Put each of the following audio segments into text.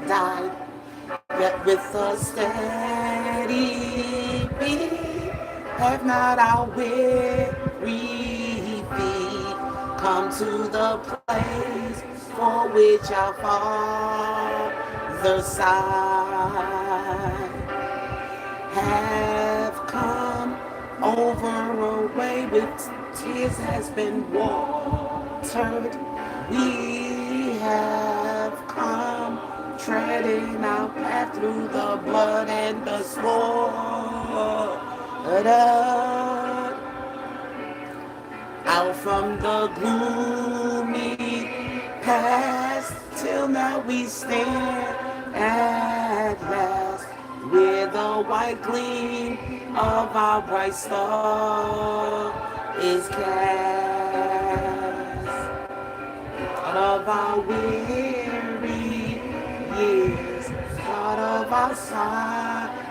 died, yet with a steady beat, have not our weary feet come to the place for which our Father sighed, have come over a way with tears has been watered. We have come treading our path through the blood and the sword. Out from the gloomy past till now we stand at last where the white gleam of our bright star is cast. Out of our weary years, out of our silent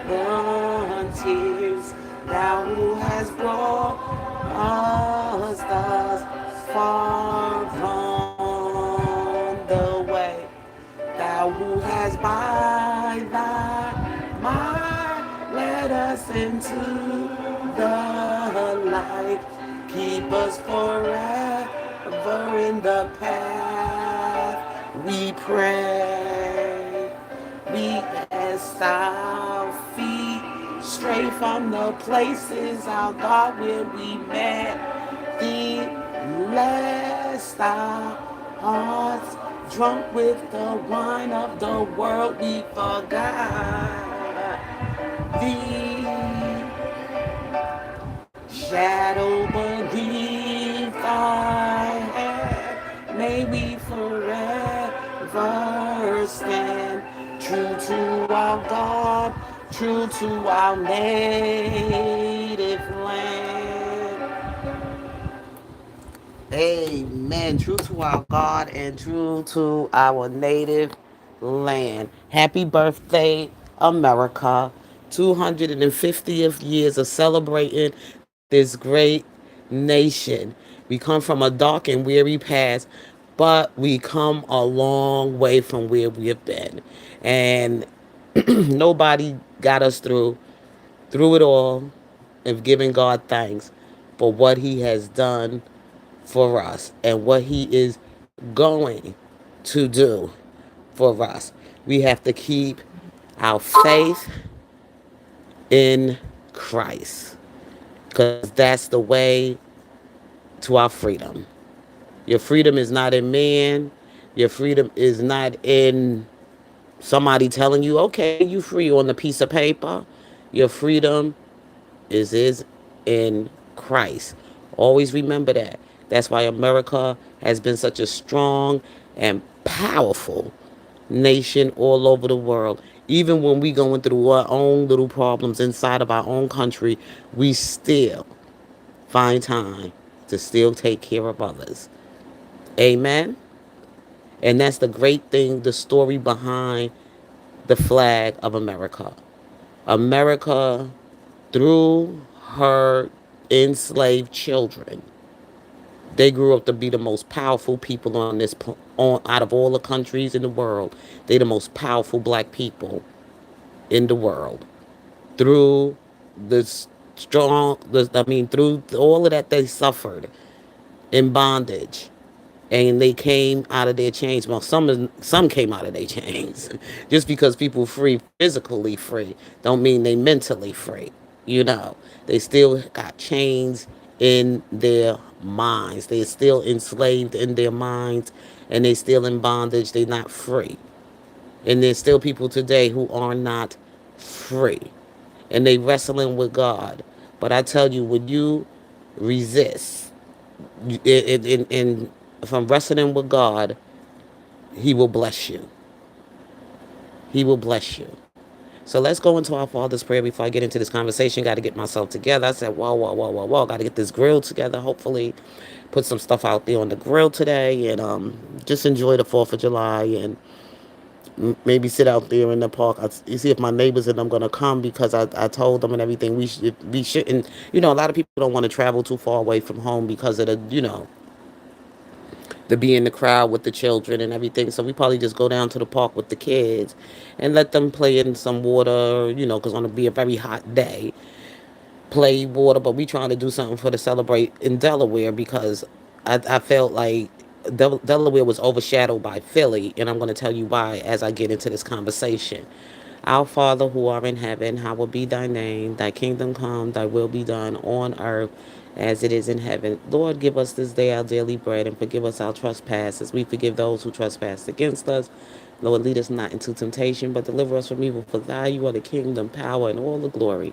tears, thou who has brought us thus far on the way, thou who has by thy might led us into the light, keep us forever in the path we pray. We cast our feet straight from the places, our God, where we met thee, lest our hearts drunk with the wine of the world we forgot thee. Shadow beneath thy head, may we forever stand true to our God, true to our native land. Amen. True to our God and true to our native land. Happy birthday, America. 250th years of celebrating this great nation. We come from a dark and weary past, but we come a long way from where we have been. And nobody got us through it all of giving God thanks for what he has done for us and what he is going to do for us. We have to keep our faith in Christ because that's the way to our freedom. Your freedom is not in man. Your freedom is not in somebody telling you, okay, you free on the piece of paper. Your freedom is in Christ. Always remember that. That's why America has been such a strong and powerful nation all over the world. Even when we going through our own little problems inside of our own country, we still find time to still take care of others. Amen. And that's the great thing, the story behind the flag of America. America, through her enslaved children, they grew up to be the most powerful people on out of all the countries in the world. They the most powerful black people in the world through the through all of that they suffered in bondage, and they came out of their chains. Well, some came out of their chains. Just because people free physically free, don't mean they mentally free. You know, they still got chains in their minds. They're still enslaved in their minds, and they still in bondage. They're not free, and there's still people today who are not free, and they wrestling with God. But I tell you, when you resist, and from wrestling with God, He will bless you. He will bless you. So let's go into our Father's Prayer before I get into this conversation. Got to get myself together. I said, whoa, whoa, whoa, whoa, whoa. Got to get this grill together. Hopefully, put some stuff out there on the grill today, and just enjoy the 4th of July, and maybe sit out there in the park. You see if my neighbors and I'm gonna come, because I told them and everything. We shouldn't. A lot of people don't want to travel too far away from home because of the to be in the crowd with the children and everything. So we probably just go down to the park with the kids and let them play in some water, because it's going to be a very hot day. Play water, but we trying to do something for the celebrate in Delaware because I felt like Delaware was overshadowed by Philly, and I'm going to tell you why as I get into this conversation. Our Father who art in heaven, hallowed be thy name. Thy kingdom come, thy will be done on earth as it is in heaven. Lord, give us this day our daily bread and forgive us our trespasses. We forgive those who trespass against us. Lord, lead us not into temptation, but deliver us from evil. For thy you are the kingdom, power, and all the glory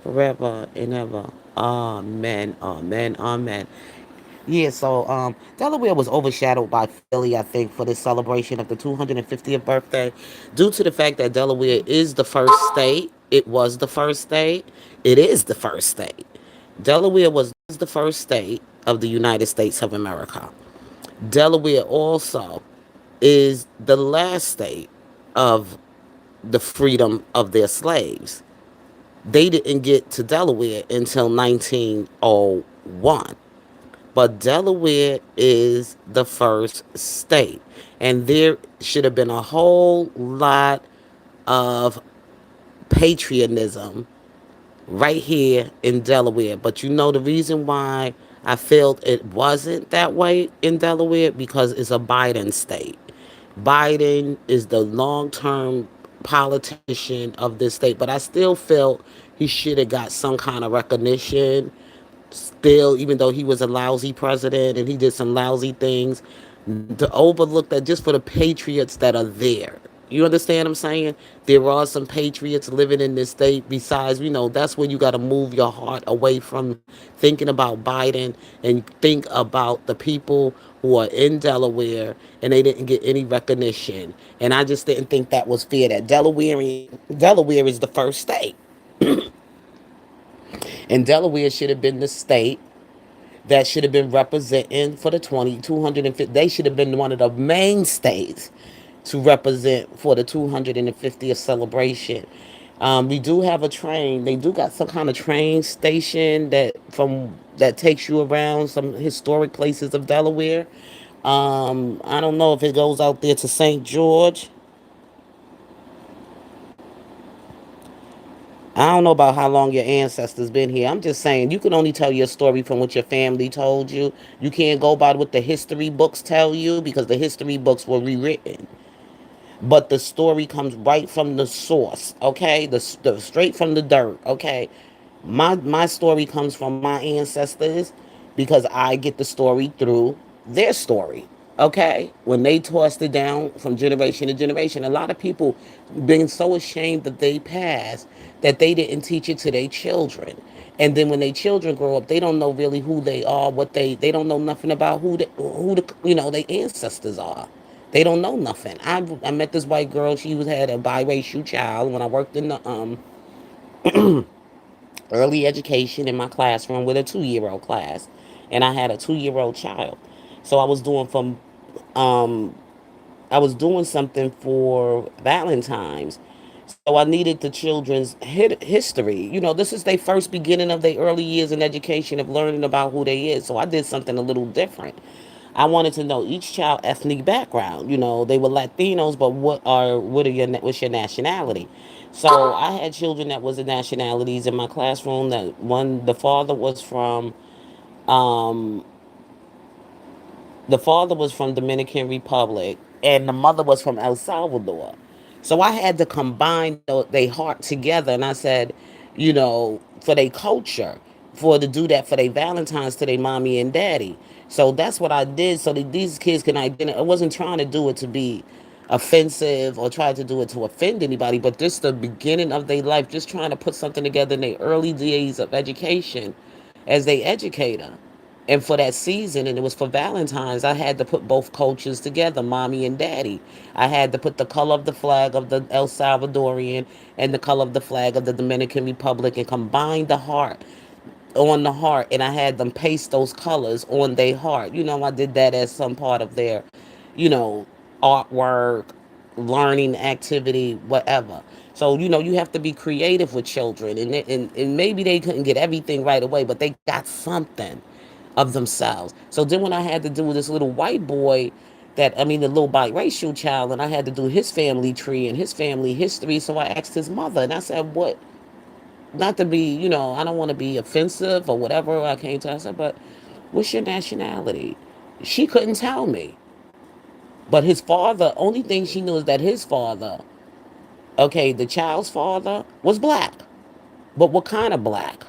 forever and ever. Amen. Amen. Amen. Yeah, so Delaware was overshadowed by Philly, I think, for this celebration of the 250th birthday, due to the fact that Delaware is the first state. It was the first state. It is the first state. Delaware was the first state of the United States of America. Delaware also is the last state of the freedom of their slaves. They didn't get to Delaware until 1901. But Delaware is the first state. And there should have been a whole lot of patriotism right here in Delaware. But the reason why I felt it wasn't that way in Delaware because it's a Biden state. Biden is the long term politician of this state, but I still felt he should have got some kind of recognition still, even though he was a lousy president and he did some lousy things, to overlook that just for the patriots that are there. You understand what I'm saying? There are some patriots living in this state. Besides, that's where you got to move your heart away from thinking about Biden and think about the people who are in Delaware and they didn't get any recognition. And I just didn't think that was fair. That Delaware is the first state, and Delaware should have been the state that should have been representing for the 250. They should have been one of the mainstays to represent for the 250th celebration. We do have a train. They do got some kind of train station that takes you around some historic places of Delaware. I don't know if it goes out there to St. George. I don't know about how long your ancestors been here. I'm just saying you can only tell your story from what your family told you. You can't go by what the history books tell you because the history books were rewritten. But the story comes right from the source, okay? The straight from the dirt, okay? My story comes from my ancestors because I get the story through their story. Okay, when they tossed it down from generation to generation, a lot of people being so ashamed that they passed that they didn't teach it to their children, and then when their children grow up, they don't know really who they are, what they don't know nothing about who their ancestors are. They don't know nothing. I met this white girl. She had a biracial child when I worked in the early education in my classroom with a 2-year-old class, and I had a 2-year-old child. So um, I was doing something for Valentine's. So I needed the children's history. This is their first beginning of their early years in education of learning about who they is. So I did something a little different. I wanted to know each child ethnic background. They were Latinos, but what's your nationality? So I had children that was the nationalities in my classroom. The father was from um, Dominican Republic, and the mother was from El Salvador. So I had to combine their heart together, and I said, for their culture, for to do that for their Valentines to their mommy and daddy. So that's what I did, so that these kids can identify. I wasn't trying to do it to be offensive or try to do it to offend anybody, but this the beginning of their life, just trying to put something together in their early days of education as they educator. And for that season, and it was for Valentine's, I had to put both cultures together, mommy and daddy. I had to put the color of the flag of the El Salvadorian and the color of the flag of the Dominican Republic and combine the heart, and I had them paste those colors on their heart. I did that as some part of their, you know, artwork, learning activity, whatever. So, you have to be creative with children, and maybe they couldn't get everything right away, but they got something. of themselves. So then when I had to do this little white boy, the little biracial child, and I had to do his family tree and his family history, so I asked his mother, and I said, what, not to be, I don't want to be offensive or whatever. I came to her, I said, but what's your nationality? She couldn't tell me. But his father, only thing she knew is that his father, okay, the child's father, was black. But what kind of black?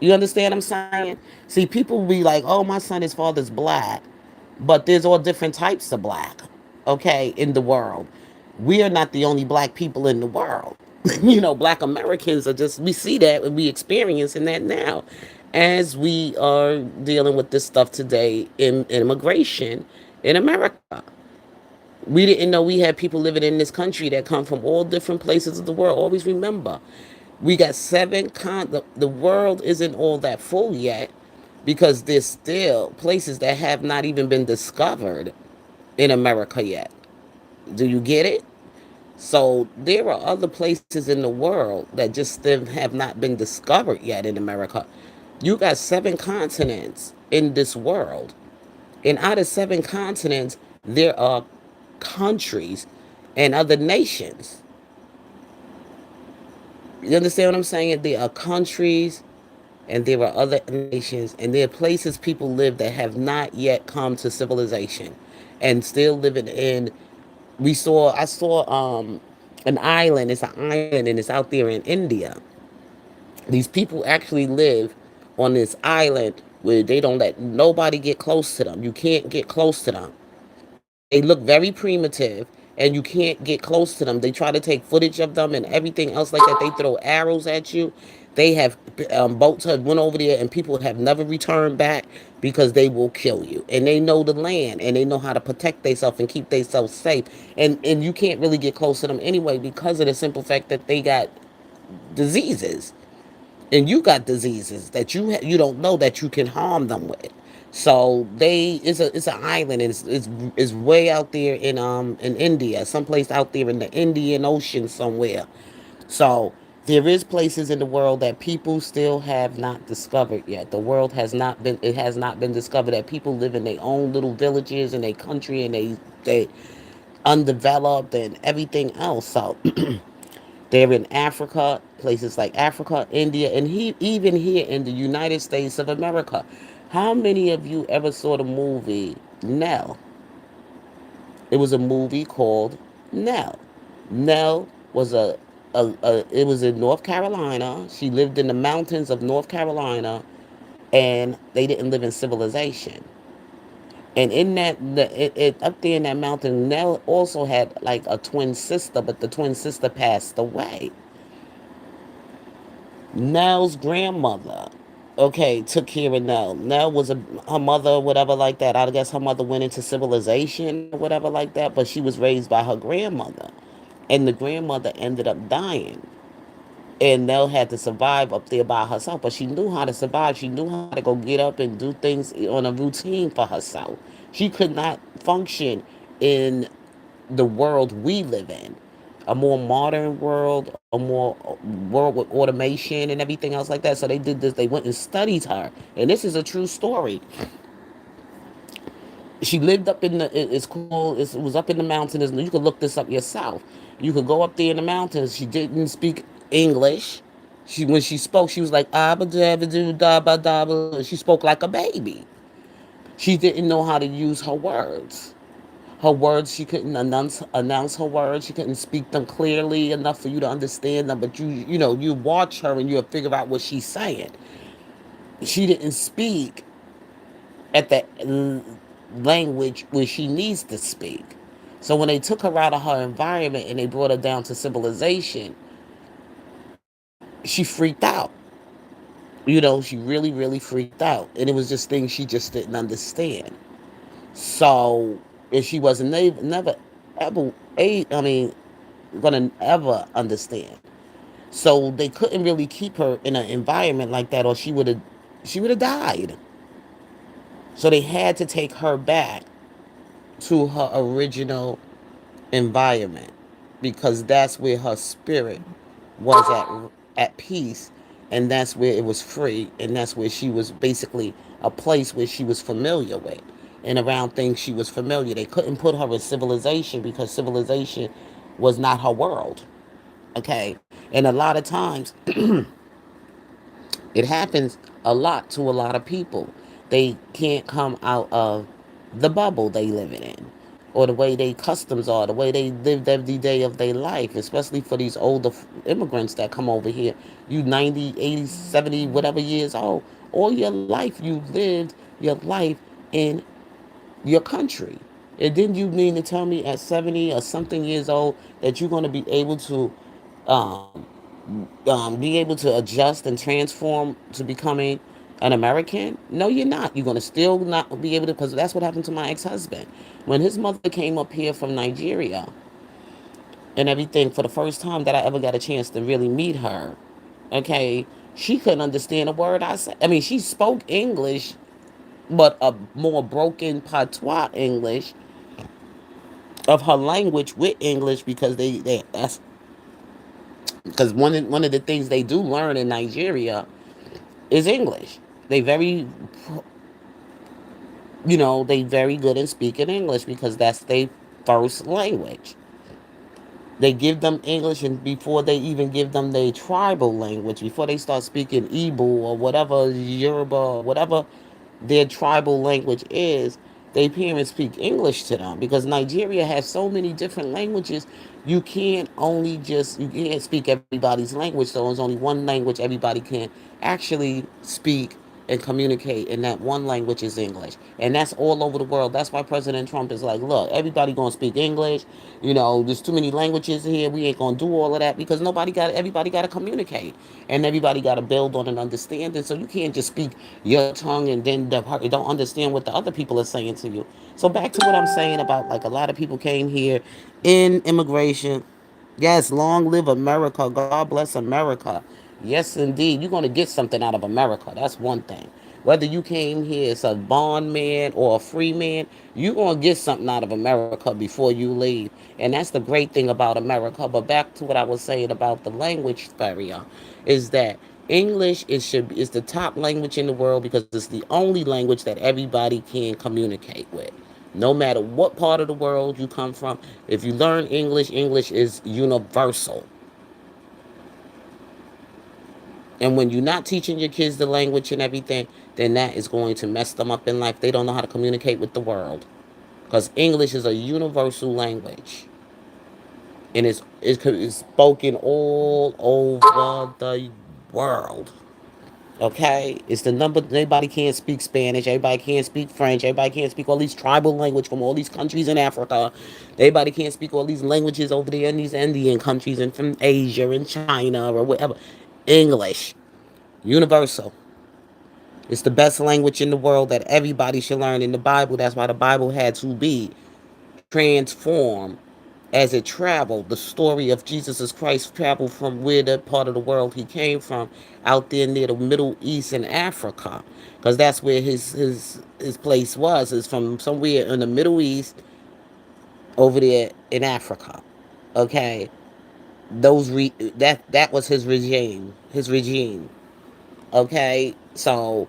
You understand what I'm saying? See, people be like, oh, my son, his father's black. But there's all different types of black, okay, in the world. We are not the only black people in the world. Black Americans are just, we see that and we experiencing that now as we are dealing with this stuff today in immigration in America. We didn't know we had people living in this country that come from all different places of the world. Always remember, we got the world isn't all that full yet because there's still places that have not even been discovered in America yet. Do you get it? So there are other places in the world that just still have not been discovered yet in America. You got 7 continents in this world. And out of 7 continents, there are countries and other nations. You understand what I'm saying? There are countries and there are other nations and there are places people live that have not yet come to civilization and still living in. I saw an island. It's an island and it's out there in India. These people actually live on this island where they don't let nobody get close to them. You can't get close to them. They look very primitive and you can't get close to them. They try to take footage of them and everything else like that. They throw arrows at you. They have boats have went over there and people have never returned back because they will kill you. And they know the land and they know how to protect themselves and keep themselves safe. And you can't really get close to them anyway because of the simple fact that they got diseases and you got diseases that you don't know that you can harm them with. So it's an island and it's way out there in India, someplace out there in the Indian Ocean somewhere. So there is places in the world that people still have not discovered yet. The world has not been it has not been discovered that people live in their own little villages in their country and they undeveloped and everything else. So they're in Africa, places like Africa, India, and even here in the United States of America. How many of you ever saw the movie Nell? It was a movie called Nell. Nell was it was in North Carolina. She lived in the mountains of North Carolina, and they didn't live in civilization. And in up there in that mountain, Nell also had like a twin sister, but the twin sister passed away. Nell's grandmother, okay, took care of Nell. Nell was her mother, or whatever like that. I guess her mother went into civilization or whatever like that, but she was raised by her grandmother, and the grandmother ended up dying. And Nell had to survive up there by herself, but she knew how to survive. She knew how to go get up and do things on a routine for herself. She could not function in the world we live in, a more modern world, a more world with automation and everything else like that. So they did this. They went and studied her, and this is a true story. She lived up in it's called, it was up in the mountains. You could look this up yourself. You could go up there in the mountains. She didn't speak English. When she spoke, she was like abba dabba doo dabba dabba. She spoke like a baby. She didn't know how to use her words. Her words, she couldn't announce her words. She couldn't speak them clearly enough for you to understand them. But you watch her and you'll figure out what she's saying. She didn't speak at the language where she needs to speak. So when they took her out of her environment and they brought her down to civilization, she freaked out. She really, really freaked out. And it was just things she just didn't understand. So, if she wasn't never, ever, gonna ever understand. So they couldn't really keep her in an environment like that, or she would have died. So they had to take her back to her original environment because that's where her spirit was at peace, and that's where it was free, and that's where she was basically a place where she was familiar with and around things she was familiar. They couldn't put her in civilization because civilization was not her world. Okay. And a lot of times it happens a lot to a lot of people. They can't come out of the bubble they living in or the way they customs are, the way they lived every day of their life, especially for these older immigrants that come over here. You 90, 80, 70, whatever years old. All your life you lived your life in your country. And then you mean to tell me at 70 or something years old that you're going to be able to um, be able to adjust and transform to becoming an American? No, you're not. You're going to still not be able to, because that's what happened to my ex-husband. When his mother came up here from Nigeria and everything for the first time that I ever got a chance to really meet her, okay, she couldn't understand a word I said. I mean, she spoke English, but a more broken patois English of her language with English because they that's because one of the things they do learn in Nigeria is English. They very, they very good in speaking English because that's their first language. They give them English, and before they even give them their tribal language, before they start speaking Igbo or whatever Yoruba or whatever their tribal language is, they parents speak English to them because Nigeria has so many different languages. You can't speak everybody's language, so there's only one language everybody can actually speak and communicate, and that one language is English. And that's all over the world. That's why President Trump is like, look, everybody gonna speak English. There's too many languages here. We ain't gonna do all of that because everybody gotta communicate, and everybody gotta build on an understanding. So you can't just speak your tongue and then don't understand what the other people are saying to you. So back to what I'm saying about, like, a lot of people came here in immigration. Yes, long live America. God bless America. Yes, indeed. You're going to get something out of America. That's one thing. Whether you came here as a bondman or a free man, you're going to get something out of America before you leave. And that's the great thing about America. But back to what I was saying about the language barrier is that English is the top language in the world because it's the only language that everybody can communicate with. No matter what part of the world you come from, if you learn English, English is universal. And when you're not teaching your kids the language and everything, then that is going to mess them up in life. They don't know how to communicate with the world. Because English is a universal language. And it's spoken all over the world. Okay, it's the number. Everybody can't speak Spanish. Everybody can't speak French. Everybody can't speak all these tribal language from all these countries in Africa. Everybody can't speak all these languages over there in these Indian countries and from Asia and China or whatever. English, universal. It's the best language in the world that everybody should learn in the Bible. That's why the Bible had to be transformed as it traveled. The story of Jesus Christ traveled from where the part of the world he came from, out there near the Middle East and Africa, because that's where his place was. Is from somewhere in the Middle East over there in Africa. Okay, that was his regime. Okay, so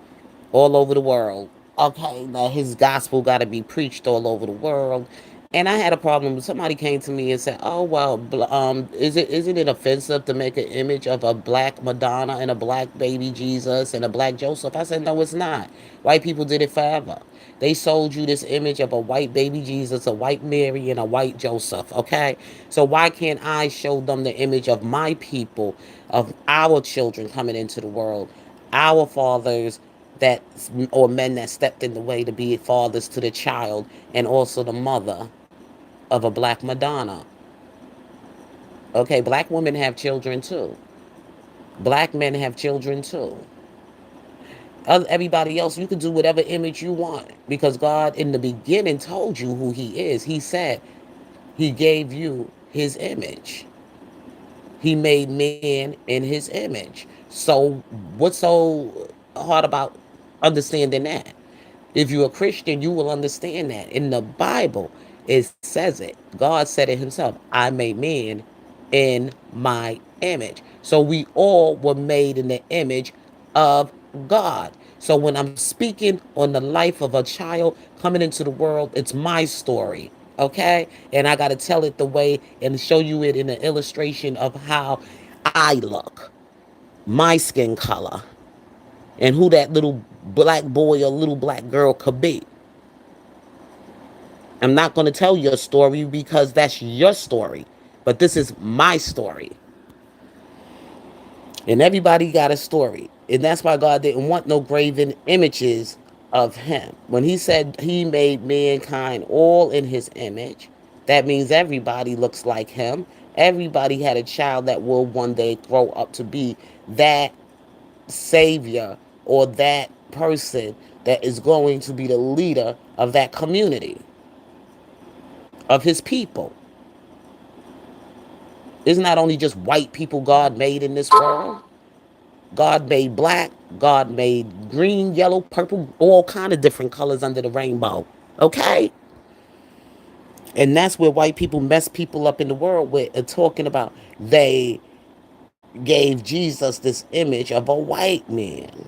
all over the world. Okay, now his gospel got to be preached all over the world. And I had a problem. Somebody came to me and said, "Oh well, isn't it offensive to make an image of a black Madonna and a black baby Jesus and a black Joseph?" I said, "No, it's not. White people did it forever. They sold you this image of a white baby Jesus, a white Mary, and a white Joseph. Okay, so why can't I show them the image of my people, of our children coming into the world, our fathers?" That or men that stepped in the way to be fathers to the child and also the mother of a black Madonna. Okay, black women have children too. Black men have children too. Everybody else, you can do whatever image you want because God in the beginning told you who He is. He said He gave you His image. He made man in His image. So, what's so hard about understanding that? If you're a Christian, you will understand that. In the Bible, it says it. God said it Himself. I made man in my image. So we all were made in the image of God. So when I'm speaking on the life of a child coming into the world, it's my story. Okay? And I got to tell it the way and show you it in an illustration of how I look, my skin color, and who that little black boy or little black girl could be. I'm not going to tell your story because that's your story, but this is my story. And everybody got a story. And that's why God didn't want no graven images of him. When he said he made mankind all in his image, that means everybody looks like him. Everybody had a child that will one day grow up to be that savior or that person that is going to be the leader of that community, of his people. It's not only just white people God made in this world. God made black, God made green, yellow, purple, all kind of different colors under the rainbow. Okay? And that's where white people mess people up in the world with talking about they gave Jesus this image of a white man.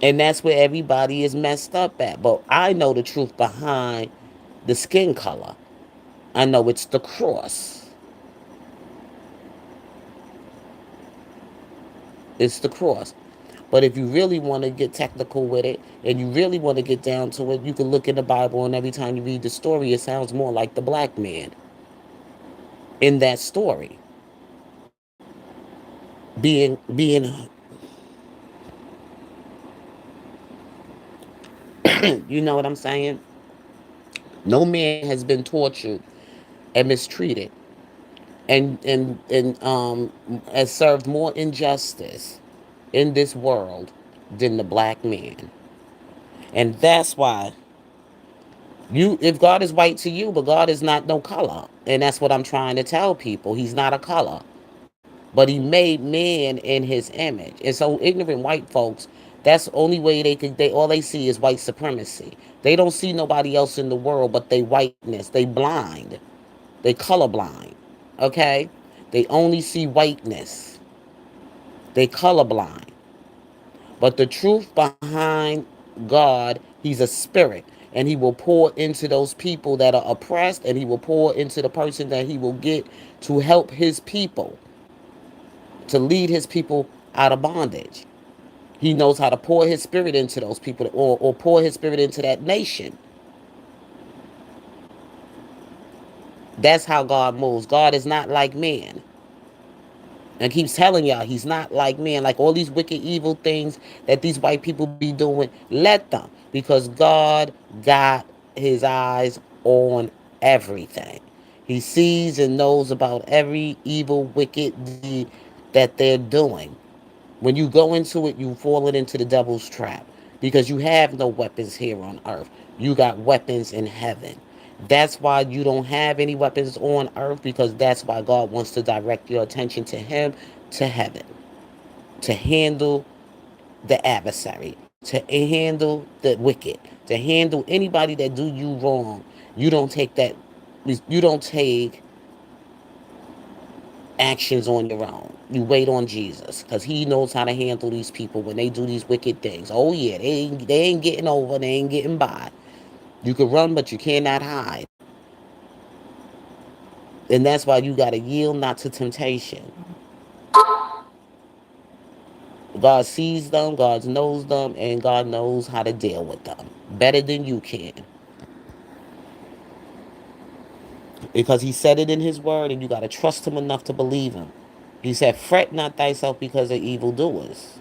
And that's where everybody is messed up at. But I know the truth behind the skin color. I know it's the cross. It's the cross. But if you really want to get technical with it and you really want to get down to it, you can look in the Bible, and every time you read the story, it sounds more like the black man in that story being you know what I'm saying? No man has been tortured and mistreated and has served more injustice in this world than the black man. And that's why you, if God is white to you, but God is not no color. And that's what I'm trying to tell people. He's not a color. But he made man in his image. And so ignorant white folks, that's the only way they all they see is white supremacy. They don't see nobody else in the world but they whiteness. They blind. They colorblind. Okay? They only see whiteness. They colorblind. But the truth behind God, he's a spirit. And he will pour into those people that are oppressed, and he will pour into the person that he will get to help his people, to lead his people out of bondage. He knows how to pour his spirit into those people, or pour his spirit into that nation. That's how God moves. God is not like man. And keeps telling y'all he's not like men. Like all these wicked, evil things that these white people be doing, let them. Because God got his eyes on everything. He sees and knows about every evil, wicked deed that they're doing. When you go into it, you fall into the devil's trap. Because you have no weapons here on earth. You got weapons in heaven. That's why you don't have any weapons on earth, because that's why God wants to direct your attention to him, to heaven, to handle the adversary, to handle the wicked, to handle anybody that do you wrong. You don't take that, you don't take actions on your own. You wait on Jesus, because he knows how to handle these people when they do these wicked things. Oh yeah, they ain't getting over, they ain't getting by. You can run, but you cannot hide. And that's why you got to yield not to temptation. God sees them, God knows them, and God knows how to deal with them better than you can. Because he said it in his word, and you got to trust him enough to believe him. He said, fret not thyself because of evildoers.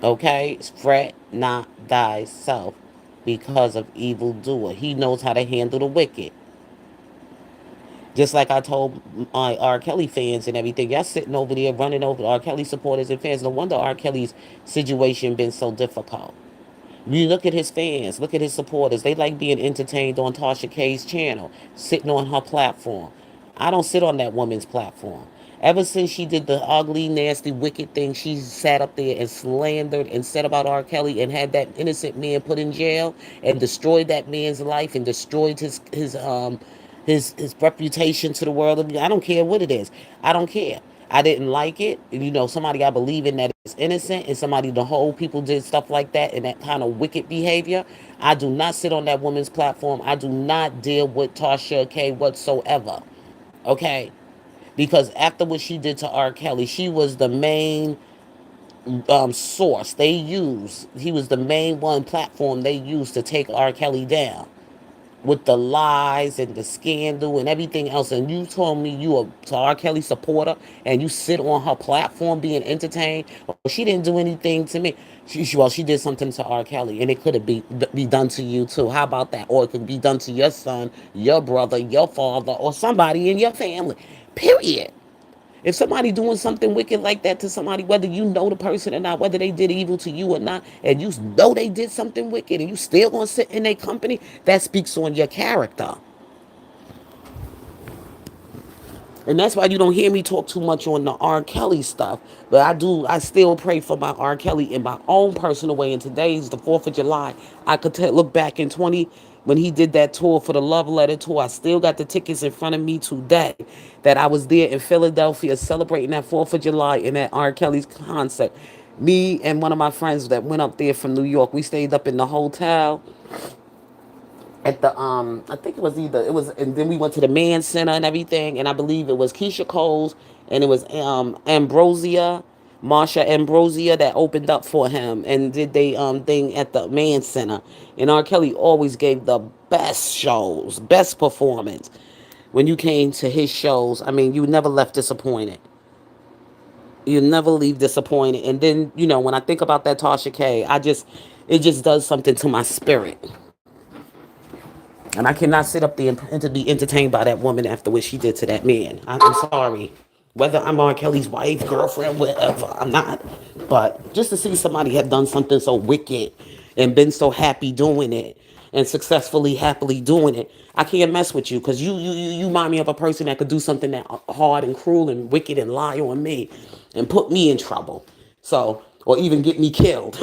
Okay? Fret not thyself because of evildoer. He knows how to handle the wicked. Just like I told my R. Kelly fans and everything, y'all sitting over there running over R. Kelly supporters and fans. No wonder R. Kelly's situation been so difficult. You look at his fans, look at his supporters. They like being entertained on Tasha K's channel, sitting on her platform. I don't sit on that woman's platform. Ever since she did the ugly, nasty, wicked thing, she sat up there and slandered and said about R. Kelly and had that innocent man put in jail and destroyed that man's life and destroyed his reputation to the world. I don't care what it is. I don't care. I didn't like it. Somebody I believe in that is innocent, and somebody the whole people did stuff like that and that kind of wicked behavior. I do not sit on that woman's platform. I do not deal with Tasha K whatsoever. Okay? Because after what she did to R. Kelly, she was the main source they used. He was the main one platform they used to take R. Kelly down with the lies and the scandal and everything else. And you told me you a R. Kelly supporter and you sit on her platform being entertained. Well, she didn't do anything to me. She did something to R. Kelly, and it could have be done to you too. How about that? Or it could be done to your son, your brother, your father, or somebody in your family. Period. If somebody doing something wicked like that to somebody, whether you know the person or not, whether they did evil to you or not, and you know they did something wicked and you still gonna sit in their company, that speaks on your character. And that's why you don't hear me talk too much on the R. Kelly stuff. But I still pray for my R. Kelly in my own personal way. And today's the 4th of July. I could look back in 20 when he did that tour for the Love Letter tour. I still got the tickets in front of me today that I was there in Philadelphia celebrating that 4th of July in that R. Kelly's concert. Me and one of my friends that went up there from New York, we stayed up in the hotel at the I think and then we went to the Mann Center and everything, and I believe it was Keisha Coles and it was Ambrosia, Marsha Ambrosia that opened up for him and did they thing at the Mann Center. And R. Kelly always gave the best shows, best performance. When you came to his shows, I mean, you never left disappointed. You never leave disappointed. And then, when I think about that Tasha K, it just does something to my spirit. And I cannot sit up there and to be entertained by that woman after what she did to that man. I'm sorry. Whether I'm R. Kelly's wife, girlfriend, whatever, I'm not. But just to see somebody have done something so wicked and been so happy doing it and successfully, happily doing it, I can't mess with you because you remind me of a person that could do something that hard and cruel and wicked and lie on me and put me in trouble. So, or even get me killed.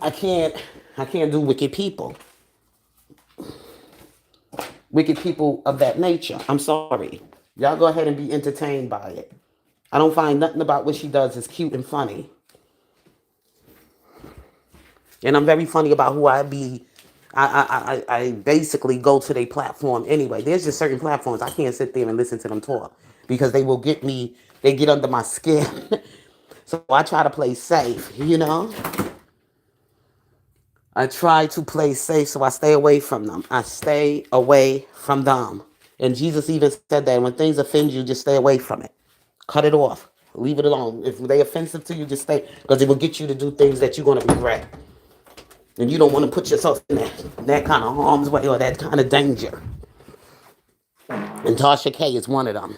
I can't, I can't do wicked people. Wicked people of that nature. I'm sorry. Y'all go ahead and be entertained by it. I don't find nothing about what she does is cute and funny. And I'm very funny about who I be. I basically go to their platform anyway. There's just certain platforms I can't sit there and listen to them talk because they will get me, they get under my skin. So I try to play safe. I try to play safe so I stay away from them. I stay away from them. And Jesus even said that when things offend you, just stay away from it. Cut it off. Leave it alone. If they offensive to you, just stay because it will get you to do things that you're gonna regret. And you don't want to put yourself in that kind of harm's way or that kind of danger. And Tasha K is one of them.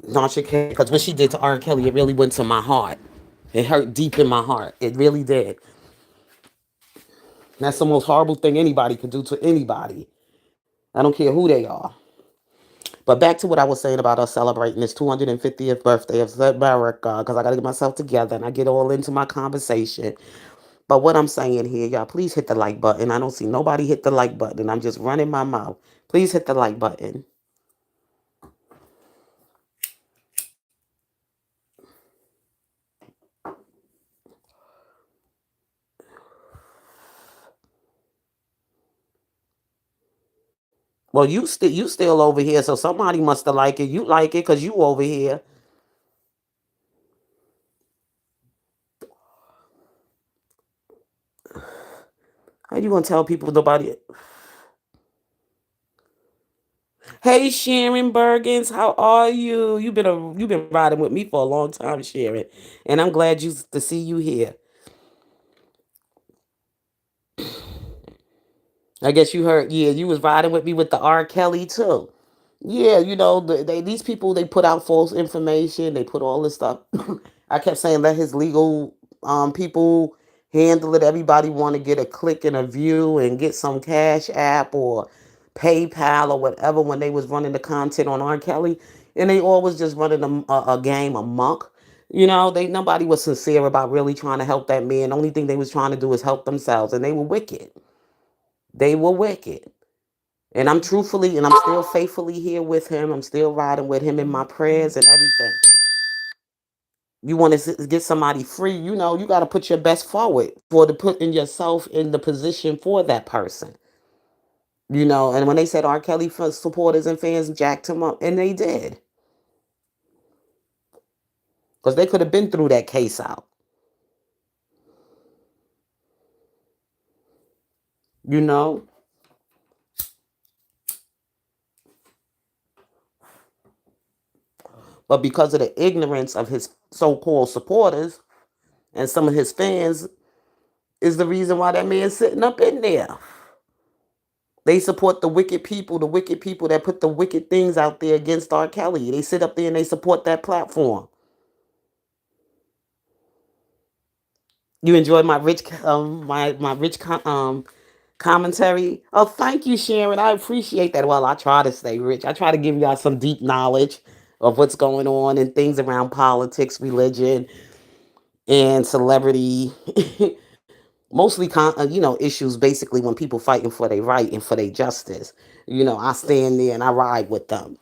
Tasha K, because what she did to R. Kelly, it really went to my heart. It hurt deep in my heart. It really did. That's the most horrible thing anybody could do to anybody. I don't care who they are. But back to what I was saying about us celebrating this 250th birthday of America, because I got to get myself together and I get all into my conversation. But what I'm saying here, y'all, please hit the like button. I don't see nobody hit the like button. I'm just running my mouth. Please hit the like button. Well, you still over here, so somebody must have like it. You like it because you over here. How you gonna tell people nobody? Hey, Sharon Bergens, how are you? You've been riding with me for a long time, Sharon, and I'm glad you to see you here. I guess you heard. Yeah, you was riding with me with the R. Kelly too. Yeah, these people they put out false information. They put all this stuff. I kept saying let his legal people handle it. Everybody want to get a click and a view and get some Cash App or PayPal or whatever when they was running the content on R. Kelly, and they always just running a game amok. They nobody was sincere about really trying to help that man. The only thing they was trying to do is help themselves, and they were wicked. They were wicked. And I'm truthfully and I'm still faithfully here with him. I'm still riding with him in my prayers and everything. You want to get somebody free, you got to put your best forward for to put in yourself in the position for that person. And when they said R. Kelly supporters and fans jacked him up, and they did, because they could have been through that case out. You know, but because of the ignorance of his so-called supporters and some of his fans, is the reason why that man's sitting up in there. They support the wicked people that put the wicked things out there against R. Kelly. They sit up there and they support that platform. You enjoyed my rich, my rich commentary. Oh, thank you, Sharon. I appreciate that. Well, I try to stay rich. I try to give y'all some deep knowledge of what's going on and things around politics, religion, and celebrity. Mostly issues basically when people fighting for their right and for their justice. I stand there and I ride with them.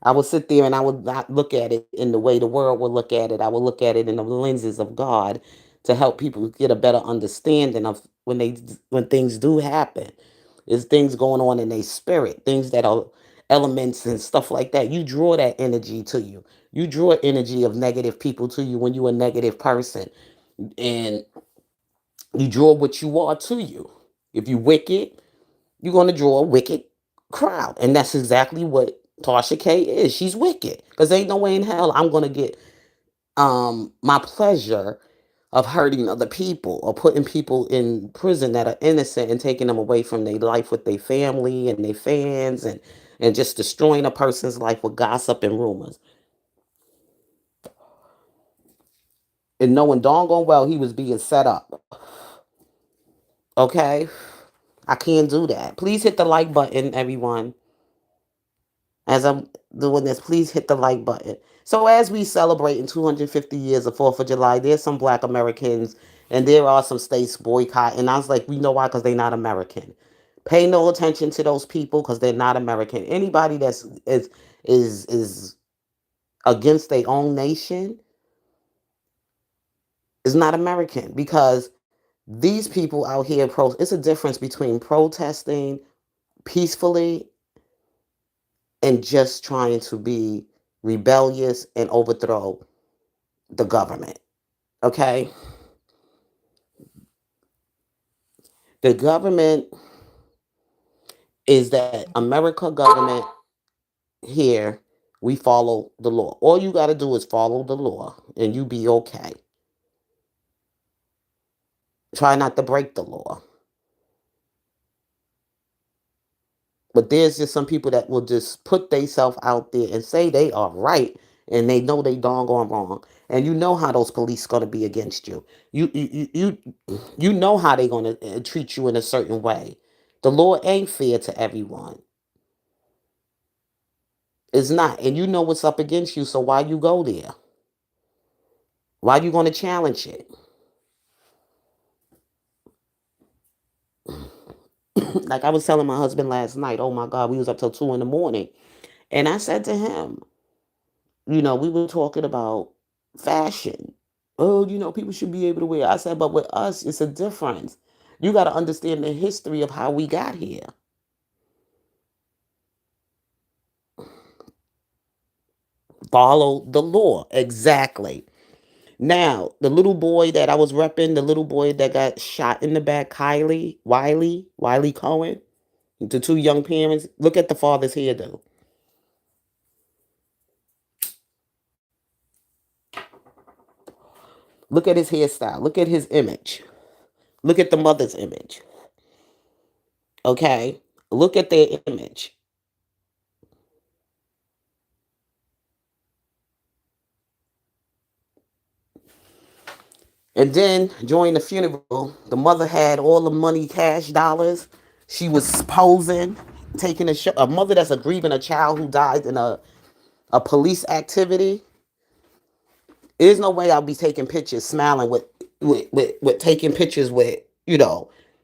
I would sit there and I would not look at it in the way the world would look at it. I would look at it in the lenses of God to help people get a better understanding of when things do happen. There's things going on in their spirit, things that are elements and stuff like that. You draw that energy to you. You draw energy of negative people to you when you're a negative person. And you draw what you are to you. If you wicked, you're gonna draw a wicked crowd, and that's exactly what Tasha K is. She's wicked because ain't no way in hell I'm gonna get my pleasure of hurting other people or putting people in prison that are innocent and taking them away from their life with their family and their fans and just destroying a person's life with gossip and rumors. And knowing doggone well he was being set up. Okay? I can't do that. Please hit the like button, everyone. As I'm doing this, please hit the like button. So as we celebrate in 250 years of 4th of July, there's some black Americans and there are some states boycott. And I was like, we know why, because they're not American. Pay no attention to those people because they're not American. Anybody that's is against their own nation is not American because these people out here it's a difference between protesting peacefully and just trying to be rebellious and overthrow the government. Okay? The government is that America government here, we follow the law. All you got to do is follow the law and you be okay. Try not to break the law. But there's just some people that will just put themselves out there and say they are right and they know they doggone wrong. And you know how those police gonna be against you. You know how they gonna treat you in a certain way. The law ain't fair to everyone. It's not. And you know what's up against you, so why you go there? Why you gonna challenge it? Like I was telling my husband last night, oh my God, we was up till 2 in the morning. And I said to him, we were talking about fashion. Oh, people should be able to wear. I said, but with us, it's a difference. You got to understand the history of how we got here. Follow the law. Exactly. Now, the little boy that I was repping, the little boy that got shot in the back, Wiley Cohen, the two young parents, look at the father's hair, though. Look at his hairstyle. Look at his image. Look at the mother's image. Okay? Look at their image. And then during the funeral, the mother had all the money, cash dollars. She was posing, taking a mother that's a grieving a child who died in a police activity. There's no way I'll be taking pictures, smiling with taking pictures with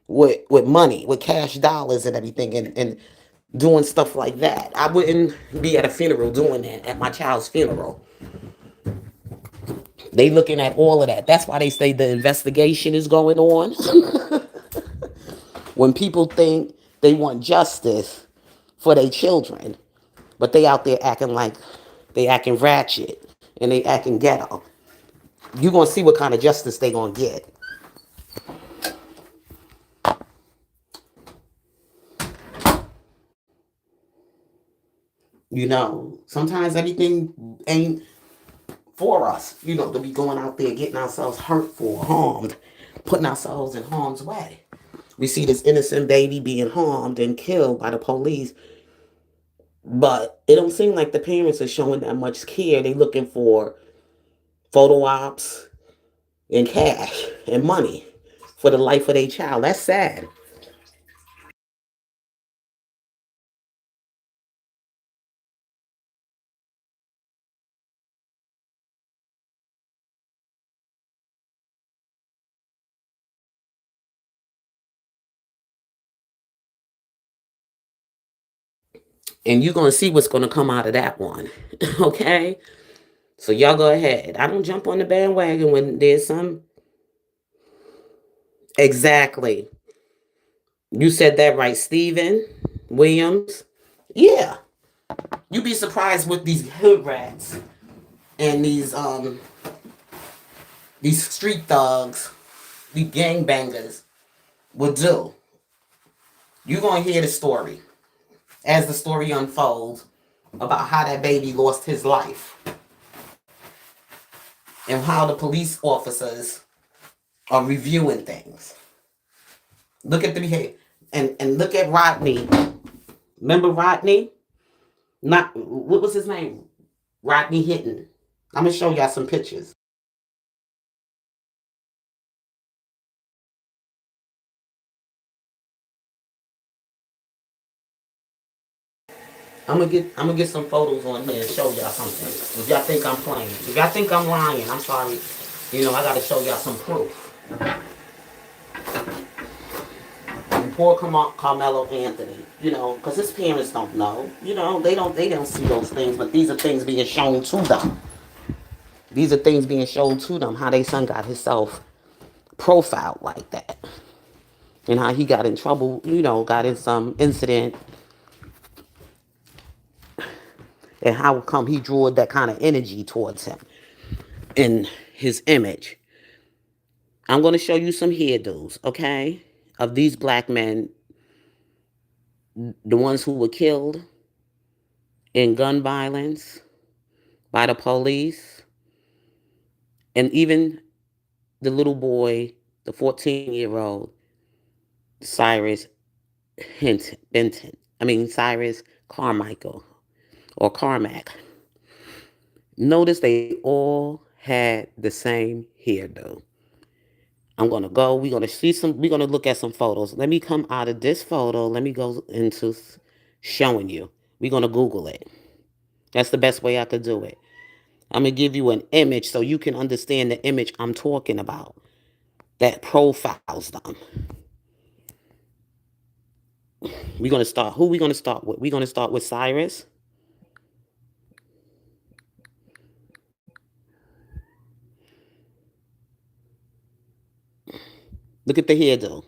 with money, with cash dollars and everything, and doing stuff like that. I wouldn't be at a funeral doing that, at my child's funeral. They looking at all of that. That's why they say the investigation is going on. When people think they want justice for their children, but they out there acting like they acting ratchet and they acting ghetto. You gonna see what kind of justice they gonna get. Sometimes everything ain't for us, to be going out there getting ourselves hurt for, harmed, putting ourselves in harm's way. We see this innocent baby being harmed and killed by the police, but it don't seem like the parents are showing that much care. They looking for photo ops and cash and money for the life of their child. That's sad. And you're gonna see what's gonna come out of that one. Okay? So y'all go ahead. I don't jump on the bandwagon when there's some. Exactly. You said that right, Stephen Williams. Yeah. You'd be surprised what these hood rats and these street thugs, these gangbangers would do. You're gonna hear the story as the story unfolds about how that baby lost his life and how the police officers are reviewing things. Look at the behavior. And look at Rodney. Remember Rodney? Not what was his name? Rodney Hinton. I'm gonna show y'all some pictures. I'm gonna get some photos on here and show y'all something. If y'all think I'm playing, if y'all think I'm lying, I'm sorry. I gotta show y'all some proof. And poor Carmelo Anthony, because his parents don't know. They don't see those things, but these are things being shown to them. These are things being shown to them. How they son got himself profiled like that, and how he got in trouble. Got in some incident, and how come he drew that kind of energy towards him in his image. I'm going to show you some hairdos, okay, of these black men, the ones who were killed in gun violence by the police, and even the little boy, the 14-year-old Cyrus Benton. Cyrus Carmichael or Carmack. Notice they all had the same hairdo. We're gonna see we're gonna look at some photos. Let me come out of this photo. Let me go into showing you. We're gonna Google it. That's the best way I could do it. I'm gonna give you an image so you can understand the image I'm talking about that profiles them. We're gonna start. Who we gonna start with? We're gonna start with Cyrus. Look at the hairdo.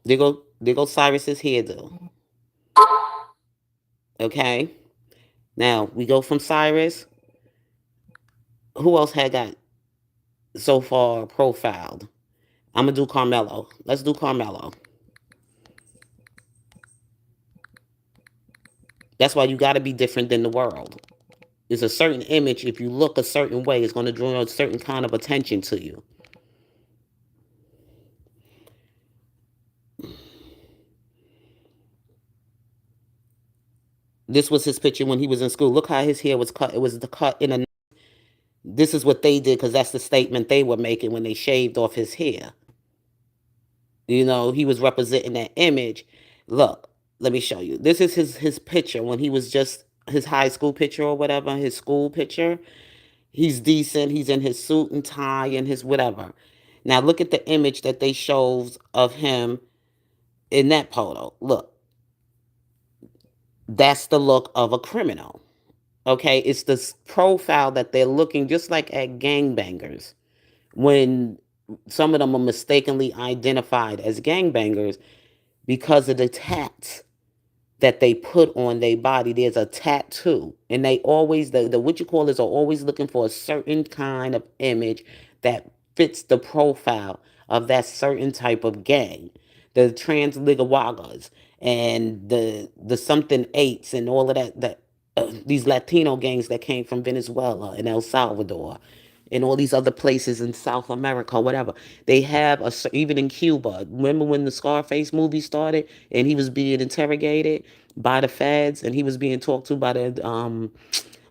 There go Cyrus's hairdo. Okay. Now we go from Cyrus. Who else had got so far profiled? I'm gonna do Carmelo. Let's do Carmelo. That's why you gotta be different than the world. There's a certain image. If you look a certain way, it's gonna draw a certain kind of attention to you. This was his picture when he was in school. Look how his hair was cut. It was the cut in a. This is what they did because that's the statement they were making when they shaved off his hair. He was representing that image. Look, let me show you. This is his picture when he was just his high school picture or whatever, his school picture. He's decent. He's in his suit and tie and his whatever. Now look at the image that they shows of him in that photo. Look, that's the look of a criminal. Okay, it's this profile that they're looking just like at gangbangers. When some of them are mistakenly identified as gangbangers because of the tats that they put on their body. There's a tattoo, and they always the what you call is are always looking for a certain kind of image that fits the profile of that certain type of gang. The Transligawagas and the something eights and all of that these Latino gangs that came from Venezuela and El Salvador and all these other places in South America, whatever. They have even in Cuba. Remember when the Scarface movie started and he was being interrogated by the feds and he was being talked to by the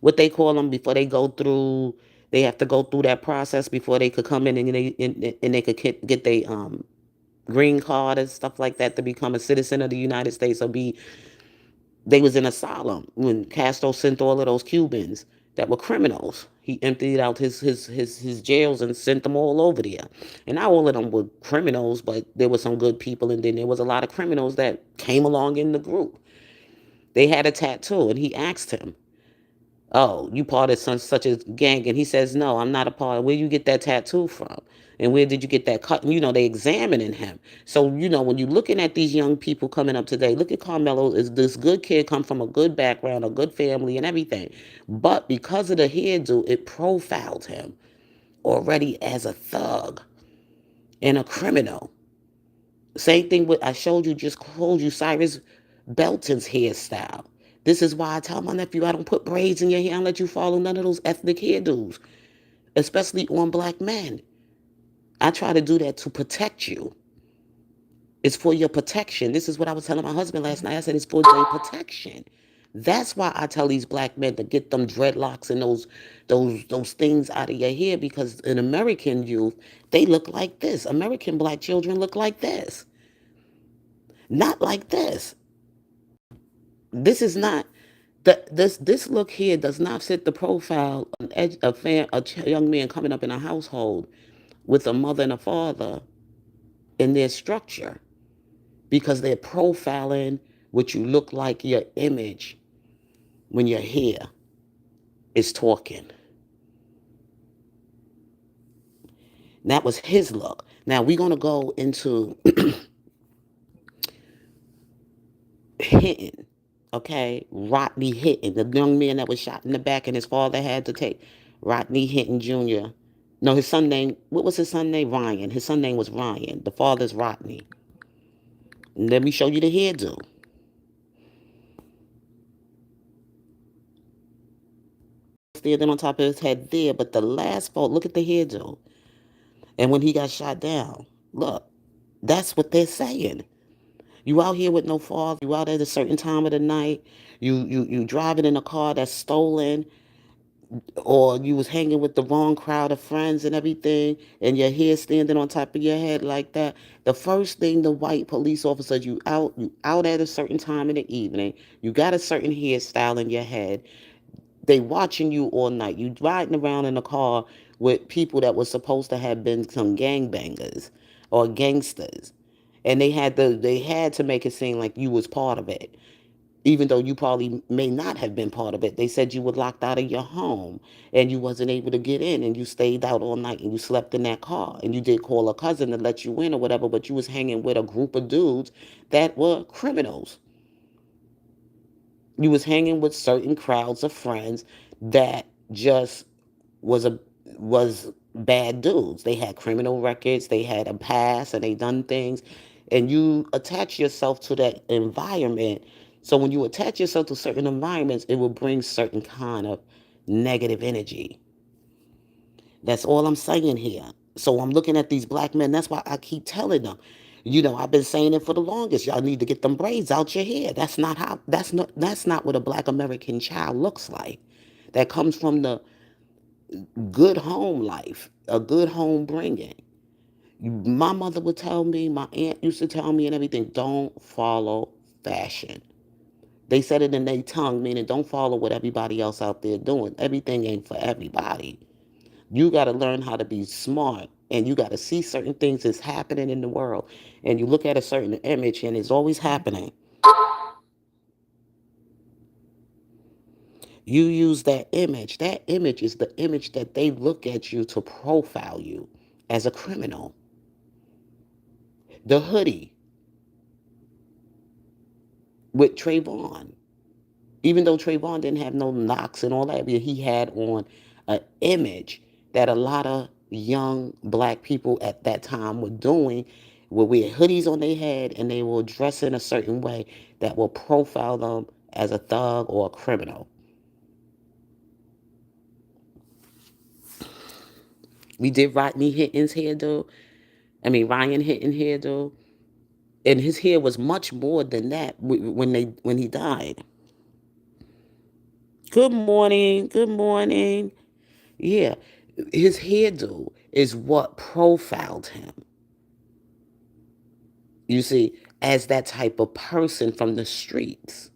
what they call them before they go through. They have to go through that process before they could come in and they could get their green card and stuff like that to become a citizen of the United States or be they was in asylum when Castro sent all of those Cubans that were criminals. He emptied out his jails and sent them all over there. And not all of them were criminals, but there were some good people, and then there was a lot of criminals that came along in the group. They had a tattoo, and he asked him, "Oh, you part of such a gang?" And he says, "No, I'm not a part. Where you get that tattoo from? And where did you get that cut?" And, they examining him. So, when you're looking at these young people coming up today, look at Carmelo. Is this good kid come from a good background, a good family, and everything? But because of the hairdo, it profiled him already as a thug and a criminal. Same thing with I showed you, just told you Cyrus Belton's hairstyle. This is why I tell my nephew I don't put braids in your hair and let you follow none of those ethnic hairdos, especially on black men. I try to do that to protect you. It's for your protection. This is what I was telling my husband last night. I said it's for your protection. That's why I tell these black men to get them dreadlocks and those things out of your hair, because in American youth, they look like this. American black children look like this. Not like this. This is not this look here does not fit the profile of a young man coming up in a household with a mother and a father in their structure, because they're profiling what you look like, your image, when your hair is talking. That was his look. Now we're gonna go into Hinton, okay? Rodney Hinton, the young man that was shot in the back and his father had to take. Rodney Hinton Jr. No, his son name, what was his son name? Ryan. His son name was Ryan. The father's Rodney. And let me show you the hairdo. Standing on top of his head there, but the last photo, look at the hairdo. And when he got shot down, look, that's what they're saying. You out here with no father. You out at a certain time of the night. You driving in a car that's stolen, or you was hanging with the wrong crowd of friends and everything, and your hair standing on top of your head like that. The first thing the white police officers, you out at a certain time in the evening. You got a certain hairstyle in your head. They watching you all night. You riding around in a car with people that was supposed to have been some gangbangers or gangsters, and they had to make it seem like you was part of it, even though you probably may not have been part of it. They said you were locked out of your home and you wasn't able to get in, and you stayed out all night and you slept in that car, and you did call a cousin to let you in or whatever, but you was hanging with a group of dudes that were criminals. You was hanging with certain crowds of friends that just was a was bad dudes. They had criminal records, they had a past, and they done things. And you attach yourself to that environment. So when you attach yourself to certain environments, it will bring certain kind of negative energy. That's all I'm saying here. So I'm looking at these black men. That's why I keep telling them. I've been saying it for the longest. Y'all need to get them braids out your hair. That's not what a black American child looks like. That comes from the good home life, a good home bringing. My mother would tell me, my aunt used to tell me and everything, don't follow fashion. They said it in their tongue, meaning don't follow what everybody else out there doing. Everything ain't for everybody. You got to learn how to be smart And you got to see certain things that's happening in the world. And you look at a certain image and it's always happening. You use that image. That image is the image that they look at you to profile you as a criminal. The hoodie with Trayvon. Even though Trayvon didn't have no knocks and all that, he had on an image that a lot of young black people at that time were doing, will wear hoodies on their head and they will dress in a certain way that will profile them as a thug or a criminal. We did Rodney Hitton's hairdo. I mean Ryan Hitton hairdo, and his hair was much more than that when he died. Good morning. Good morning. Yeah, his hairdo is what profiled him. You see, as that type of person from the streets,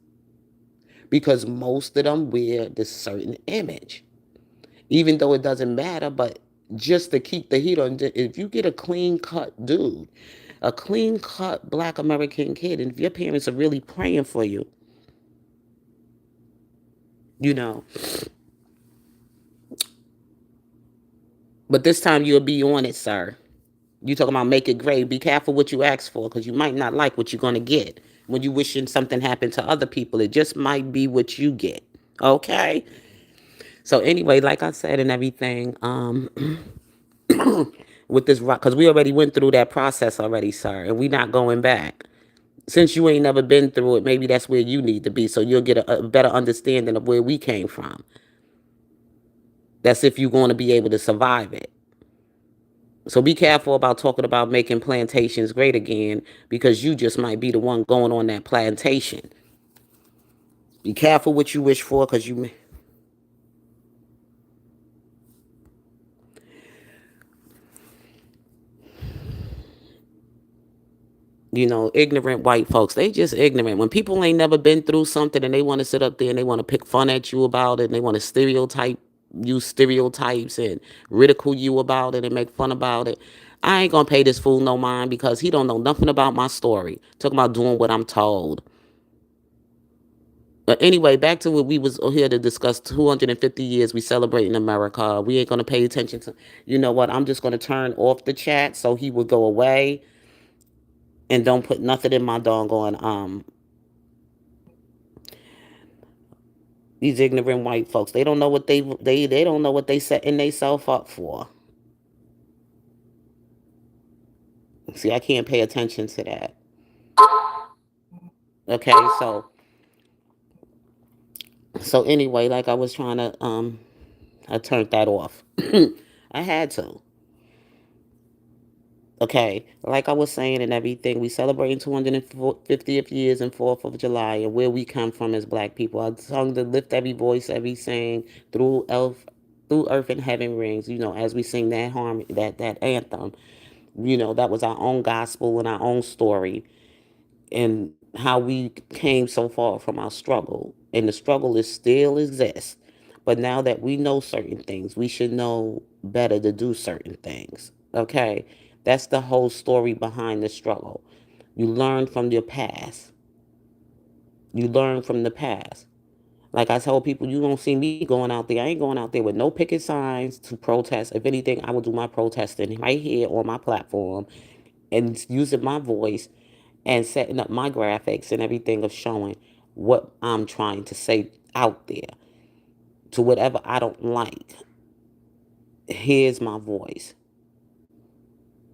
because most of them wear this certain image, even though it doesn't matter. But just to keep the heat on, if you get a clean cut dude, a clean cut Black American kid, and if your parents are really praying for you, you know, but this time you'll be on it, sir. You talking about make it great. Be careful what you ask for because you might not like what you're going to get. When you wishing something happened to other people, it just might be what you get. Okay? So anyway, like I said and everything, with this rock, because we already went through that process already, sir, and we not going back. Since you ain't never been through it, maybe that's where you need to be so you'll get a better understanding of where we came from. That's if you're going to be able to survive it. So be careful about talking about making plantations great again because you just might be the one going on that plantation. Be careful what you wish for because ignorant white folks, they just ignorant. When people ain't never been through something and they want to sit up there and they want to pick fun at you about it and they want to use stereotypes and ridicule you about it and make fun about it. I ain't gonna pay this fool no mind because he don't know nothing about my story. Talking about doing what I'm told. But anyway, back to what we was here to discuss. 250 years we celebrate in America. We ain't gonna pay attention to. You know what? I'm just gonna turn off the chat so he will go away and don't put nothing in my doggone these ignorant white folks. They don't know what they don't know what they setting themselves up for. See, I can't pay attention to that. Okay, so anyway, like I was trying to I turned that off. I had to. Okay, like I was saying and everything, we celebrating 250th years and 4th of July and where we come from as black people. I sung to lift every voice, every saying through earth and heaven rings. As we sing that harmony, that anthem, that was our own gospel and our own story and how we came so far from our struggle. And the struggle is still exists. But now that we know certain things, we should know better to do certain things. Okay? That's the whole story behind the struggle. You learn from your past. You learn from the past. Like I told people, you don't see me going out there. I ain't going out there with no picket signs to protest. If anything, I will do my protesting right here on my platform and using my voice and setting up my graphics and everything of showing what I'm trying to say out there to whatever I don't like. Here's my voice.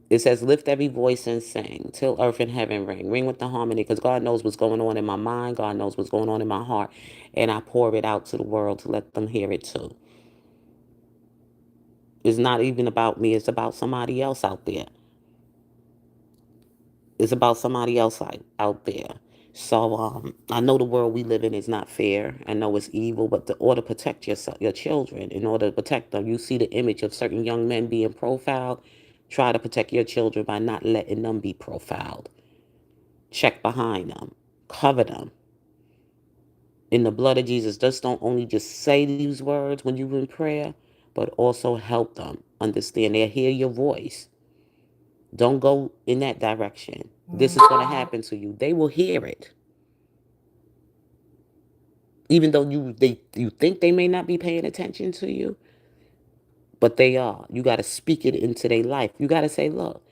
It says, lift every voice and sing till earth and heaven ring. Ring with the harmony because God knows what's going on in my mind. God knows what's going on in my heart. And I pour it out to the world to let them hear it too. It's not even about me. It's about somebody else out there. It's about somebody else out there. So I know the world we live in is not fair. I know it's evil, but in order to protect your children, in order to protect them, you see the image of certain young men being profiled. Try to protect your children by not letting them be profiled. Check behind them. Cover them. In the blood of Jesus, just don't only just say these words when you're in prayer, but also help them understand. They'll hear your voice. Don't go in that direction. This is going to happen to you. They will hear it. Even though you think they may not be paying attention to you, but they are. You got to speak it into their life. You got to say, "Look,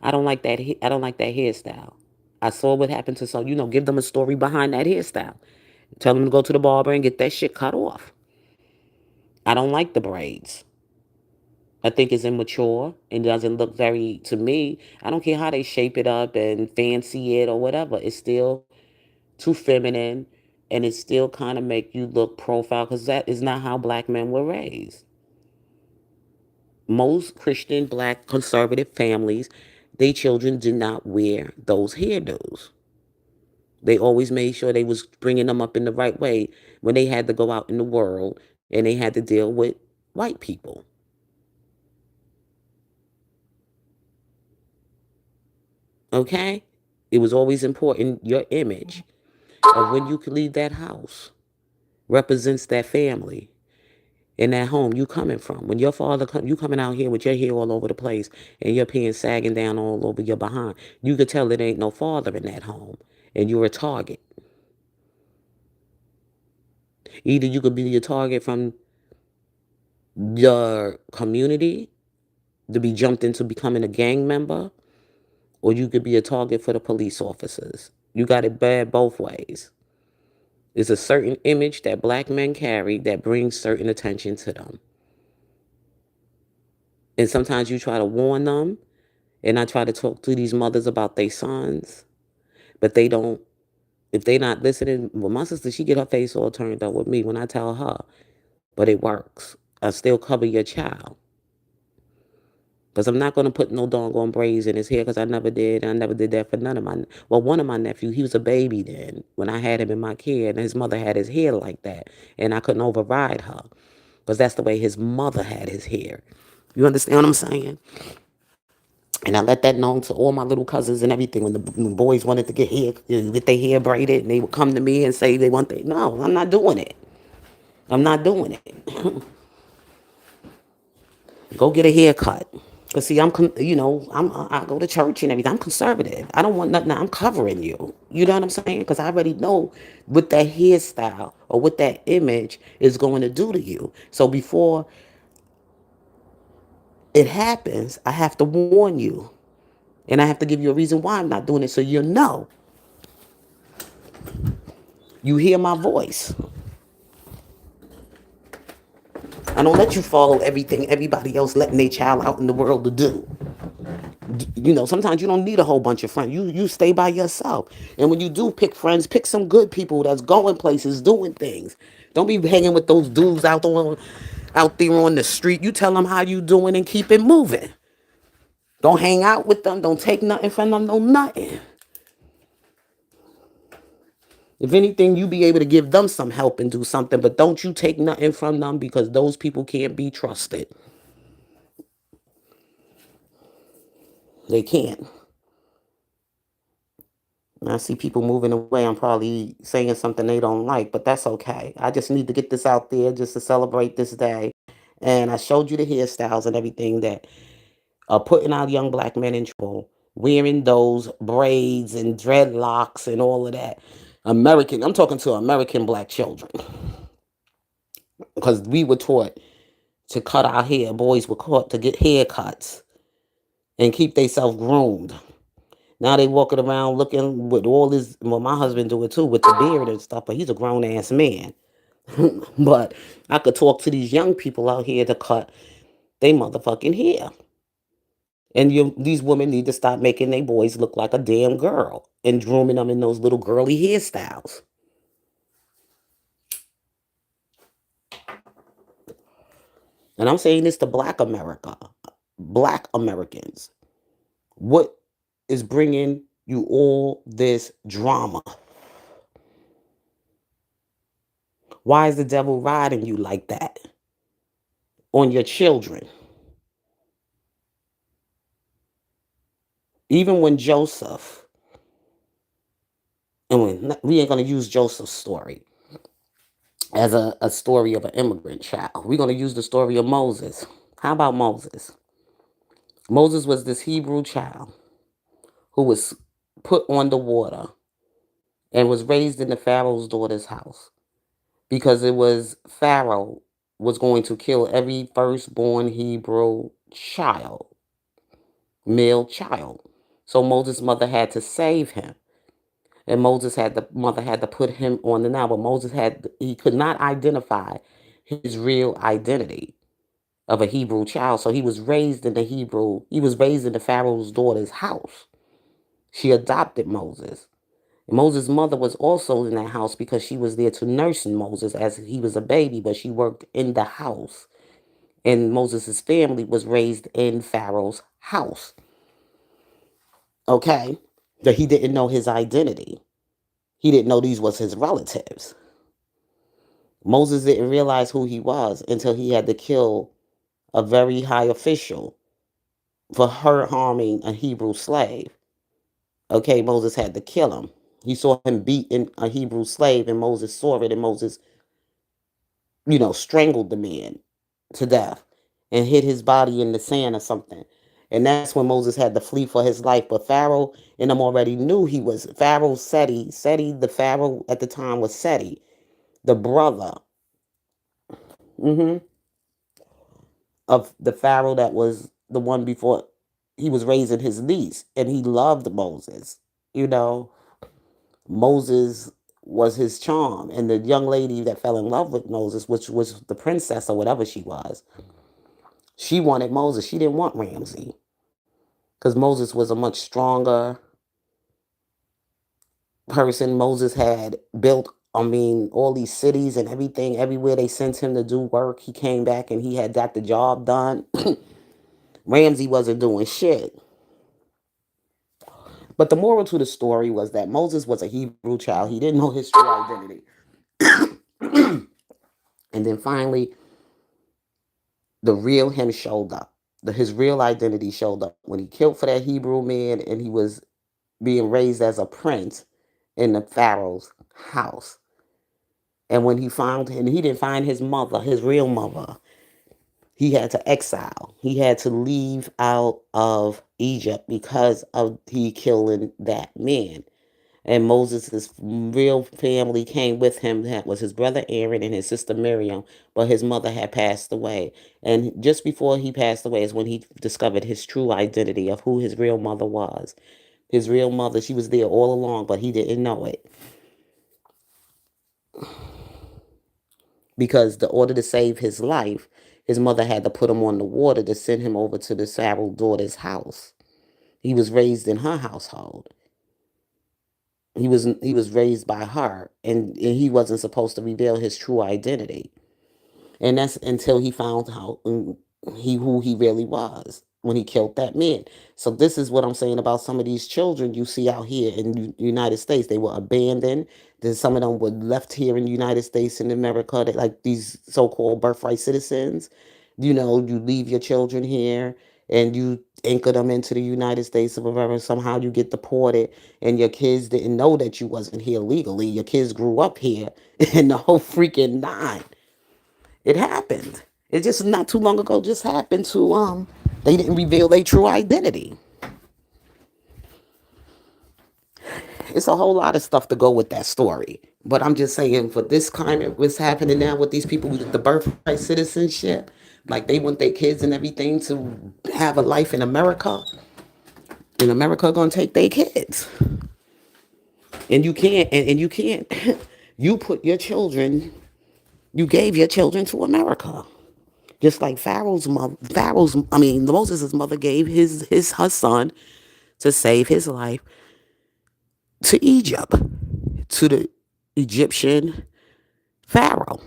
I don't like that. I don't like that hairstyle. I saw what happened to some. Give them a story behind that hairstyle. Tell them to go to the barber and get that shit cut off. I don't like the braids. I think it's immature and doesn't look very, to me, I don't care how they shape it up and fancy it or whatever. It's still too feminine and it still kind of make you look profile because that is not how black men were raised. Most Christian, black, conservative families, their children did not wear those hairdos. They always made sure they was bringing them up in the right way when they had to go out in the world and they had to deal with white people. Okay? It was always important. Your image of when you can leave that house represents that family and that home you coming from. When your father you coming out here with your hair all over the place and your pants sagging down all over your behind, you could tell it ain't no father in that home and you're a target. Either you could be a target from your community to be jumped into becoming a gang member, or you could be a target for the police officers. You got it bad both ways. There's a certain image that black men carry that brings certain attention to them. And sometimes you try to warn them, and I try to talk to these mothers about their sons, but they don't, if they not listening, well, my sister, she get her face all turned up with me when I tell her, but it works. I still cover your child. Because I'm not going to put no doggone braids in his hair because I never did. I never did that for none of my, well, one of my nephews, he was a baby then when I had him in my care and his mother had his hair like that. And I couldn't override her because that's the way his mother had his hair. You understand what I'm saying? And I let that known to all my little cousins and everything. When the boys wanted to get their hair braided, and they would come to me and say they want their, no, I'm not doing it. I'm not doing it. Go get a haircut. Cause see, I go to church and everything. I'm conservative. I don't want nothing. I'm covering you. You know what I'm saying? Cause I already know what that hairstyle or what that image is going to do to you. So before it happens, I have to warn you, and I have to give you a reason why I'm not doing it, so you know. You hear my voice. I don't let you follow everything everybody else letting their child out in the world to do. Sometimes you don't need a whole bunch of friends. You stay by yourself. And when you do pick friends, pick some good people that's going places, doing things. Don't be hanging with those dudes out there on the street. You tell them how you doing and keep it moving. Don't hang out with them. Don't take nothing from them. No nothing. If anything, you be able to give them some help and do something, but don't you take nothing from them because those people can't be trusted. They can't. And I see people moving away. I'm probably saying something they don't like, but that's okay. I just need to get this out there just to celebrate this day. And I showed you the hairstyles and everything that are putting our young black men in trouble, wearing those braids and dreadlocks and all of that. I'm talking to American black children because we were taught to cut our hair. Boys were taught to get haircuts and keep themselves groomed. Now they walking around looking with all this. Well, my husband do it too with the beard and stuff, but he's a grown ass man. But I could talk to these young people out here to cut they motherfucking hair. And these women need to stop making their boys look like a damn girl and grooming them in those little girly hairstyles. And I'm saying this to black America, black Americans. What is bringing you all this drama? Why is the devil riding you like that on your children? Even when Joseph, and we ain't going to use Joseph's story, as a story of an immigrant child. We're going to use the story of Moses. How about Moses? Moses was this Hebrew child who was put on the water and was raised in the Pharaoh's daughter's house because it was Pharaoh was going to kill every firstborn Hebrew child, male child. So Moses' mother had to save him. And mother had to put him on the Nile, but he could not identify his real identity of a Hebrew child. So he was raised in the Pharaoh's daughter's house. She adopted Moses. Moses' mother was also in that house because she was there to nurse Moses as he was a baby, but she worked in the house. And Moses' family was raised in Pharaoh's house. Okay? That he didn't know his identity. He didn't know these was his relatives. Moses didn't realize who he was until he had to kill a very high official for her harming a Hebrew slave. Okay, Moses had to kill him. He saw him beating a Hebrew slave, and Moses saw it, and Moses, strangled the man to death and hid his body in the sand or something. And that's when Moses had to flee for his life. But Pharaoh and them already knew he was Pharaoh the Pharaoh at the time was Seti, the brother hmm of the Pharaoh that was the one before he was raising his niece. And he loved Moses. You know, Moses was his charm. And the young lady that fell in love with Moses, which was the princess or whatever she was, she wanted Moses. She didn't want Ramsey because Moses was a much stronger person. Moses had built, all these cities and everything. Everywhere they sent him to do work, he came back and he had got the job done. Ramsey wasn't doing shit. But the moral to the story was that Moses was a Hebrew child. He didn't know his true identity. And then finally, the real him showed up. His real identity showed up when he killed for that Hebrew man and he was being raised as a prince in the Pharaoh's house. And when he didn't find his mother, his real mother, he had to exile. He had to leave out of Egypt because of he killing that man. And Moses' real family came with him. That was his brother Aaron and his sister Miriam, but his mother had passed away. And just before he passed away is when he discovered his true identity of who his real mother was. His real mother, she was there all along, but he didn't know it. Because the order to save his life, his mother had to put him on the water to send him over to the Pharaoh daughter's house. He was raised in her household. He was raised by her, and he wasn't supposed to reveal his true identity. And that's until he found out who he really was when he killed that man. So this is what I'm saying about some of these children you see out here in the United States. They were abandoned. Then some of them were left here in the United States and America, like these so-called birthright citizens. You leave your children here and you anchor them into the United States of America. Somehow you get deported and your kids didn't know that you wasn't here legally. Your kids grew up here and the whole freaking nine. It happened. It just not too long ago just happened to they didn't reveal their true identity. It's a whole lot of stuff to go with that story. But I'm just saying for this climate, what's happening now with these people with the birthright citizenship, like they want their kids and everything to have a life in America. And America gonna take their kids. And you can't and you can't you put your children, you gave your children to America. Just like Moses' mother gave her son to save his life to Egypt, to the Egyptian Pharaoh.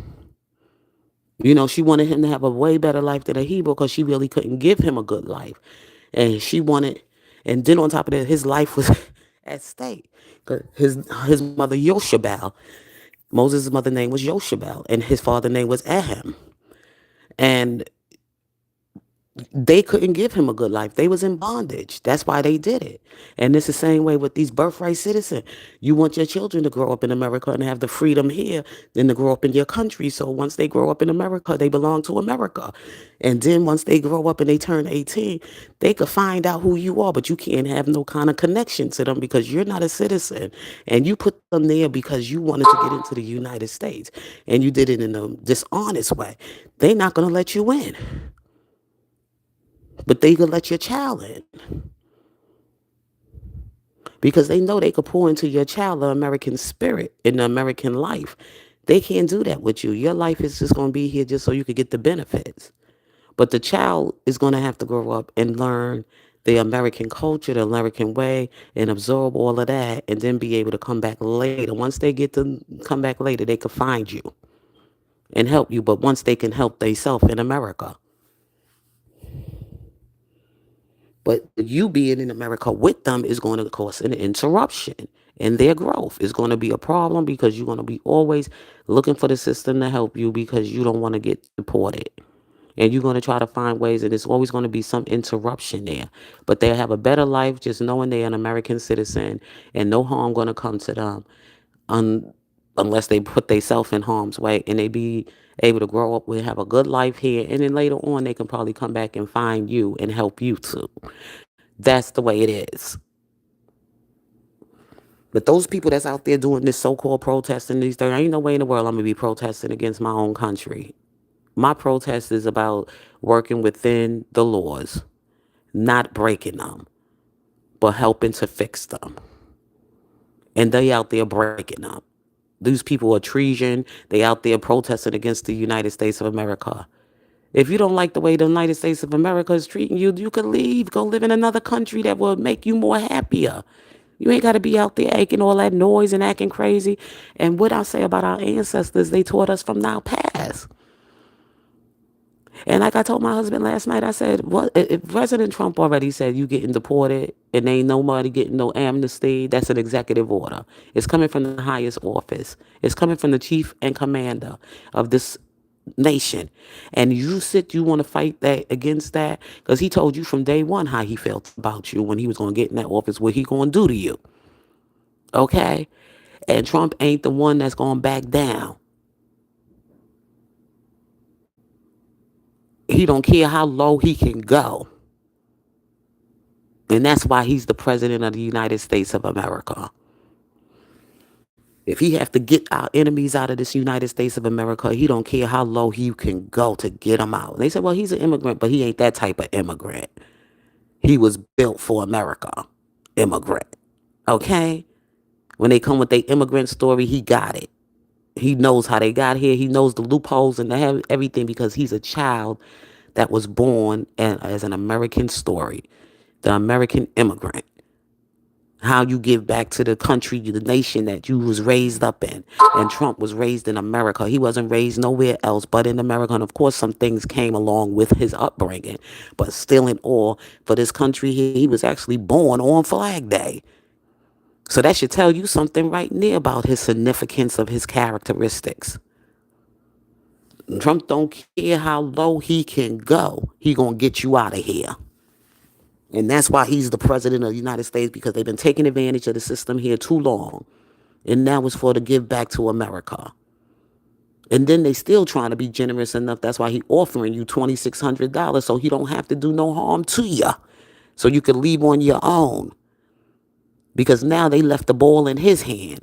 She wanted him to have a way better life than a Hebrew because she really couldn't give him a good life. And and then on top of that, his life was at stake. 'Cause his mother, Yoshabel, Moses' mother name was Yoshabel, and his father name was Ahem. And They couldn't give him a good life. They was in bondage. That's why they did it. And it's the same way with these birthright citizens. You want your children to grow up in America and have the freedom here than to grow up in your country. So once they grow up in America, they belong to America. And then once they grow up and they turn 18, they could find out who you are, but you can't have no kind of connection to them because you're not a citizen. And you put them there because you wanted to get into the United States. And you did it in a dishonest way. They're not going to let you in. But they could let your child in because they know they could pour into your child the American spirit and the American life. They can't do that with you. Your life is just going to be here just so you could get the benefits. But the child is going to have to grow up and learn the American culture, the American way, and absorb all of that and then be able to come back later. Once they get to come back later, they can find you and help you. But once they can help themselves in America. But you being in America with them is going to cause an interruption in their growth. It's going to be a problem because you're going to be always looking for the system to help you because you don't want to get deported. And you're going to try to find ways, and there's always going to be some interruption there. But they'll have a better life just knowing they're an American citizen and no harm going to come to them unless they put themselves in harm's way and they be able to grow up with have a good life here. And then later on, they can probably come back and find you and help you too. That's the way it is. But those people that's out there doing this so-called protesting these things, ain't no way in the world I'm gonna be protesting against my own country. My protest is about working within the laws, not breaking them, but helping to fix them. And they out there breaking them. These people are treason. They out there protesting against the United States of America. If you don't like the way the United States of America is treating you, you can leave. Go live in another country that will make you more happier. You ain't got to be out there making all that noise and acting crazy. And what I say about our ancestors, they taught us from our past. And like I told my husband last night, I said, "What if President Trump already said you getting deported and ain't nobody getting no amnesty? That's an executive order. It's coming from the highest office. It's coming from the chief and commander of this nation. And you want to fight that against that because he told you from day one how he felt about you when he was going to get in that office, what he going to do to you. Okay? And Trump ain't the one that's going to back down. He don't care how low he can go. And that's why he's the president of the United States of America. If he have to get our enemies out of this United States of America, he don't care how low he can go to get them out. They said, well, he's an immigrant, but he ain't that type of immigrant. He was built for America. Immigrant. Okay? When they come with their immigrant story, he got it. He knows how they got here. He knows the loopholes and everything because he's a child that was born as an American story. The American immigrant. How you give back to the country, the nation that you was raised up in. And Trump was raised in America. He wasn't raised nowhere else but in America. And of course, some things came along with his upbringing. But still in all, for this country here, he was actually born on Flag Day. So that should tell you something right there about his significance of his characteristics. Trump don't care how low he can go. He gonna get you out of here. And that's why he's the president of the United States because they've been taking advantage of the system here too long. And now it's for to give back to America. And then they still trying to be generous enough. That's why he offering you $2,600 so he don't have to do no harm to you. So you can leave on your own. Because now they left the ball in his hand.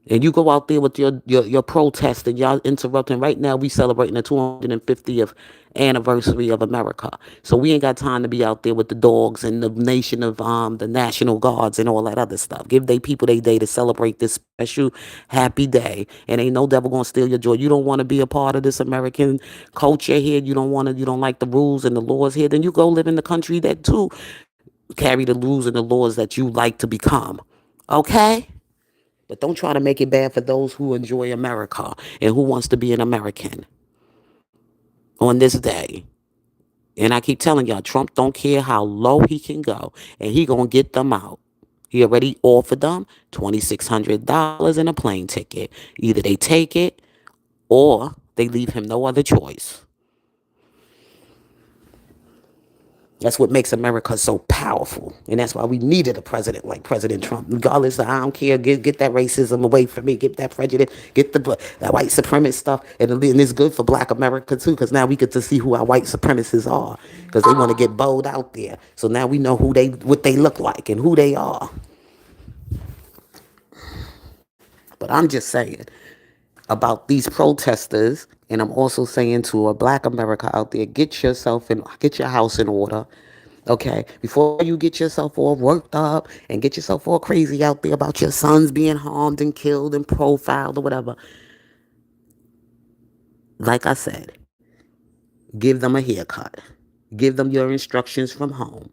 And you go out there with your protest and y'all interrupting. Right now, we celebrating the 250th anniversary of America. So we ain't got time to be out there with the dogs and the nation of the National Guards and all that other stuff. Give they people their day to celebrate this special happy day. And ain't no devil gonna steal your joy. You don't want to be a part of this American culture here. You don't like the rules and the laws here. Then you go live in the country that too carry the rules and the laws that you like to become. Okay? But don't try to make it bad for those who enjoy America and who wants to be an American on this day. And I keep telling y'all, Trump don't care how low he can go, and he gonna get them out. He already offered them $2,600 and a plane ticket. Either they take it or they leave him no other choice. That's what makes America so powerful. And that's why we needed a president like President Trump. Regardless of, I don't care, get that racism away from me, get that prejudice, get that white supremacist stuff. And it's good for black America too, because now we get to see who our white supremacists are. Because they want to get bold out there. So now we know what they look like and who they are. But I'm just saying about these protesters, and I'm also saying to a black America out there, get your house in order. Okay, before you get yourself all worked up and get yourself all crazy out there about your sons being harmed and killed and profiled or whatever, like I said, give them a haircut. Give them your instructions from home.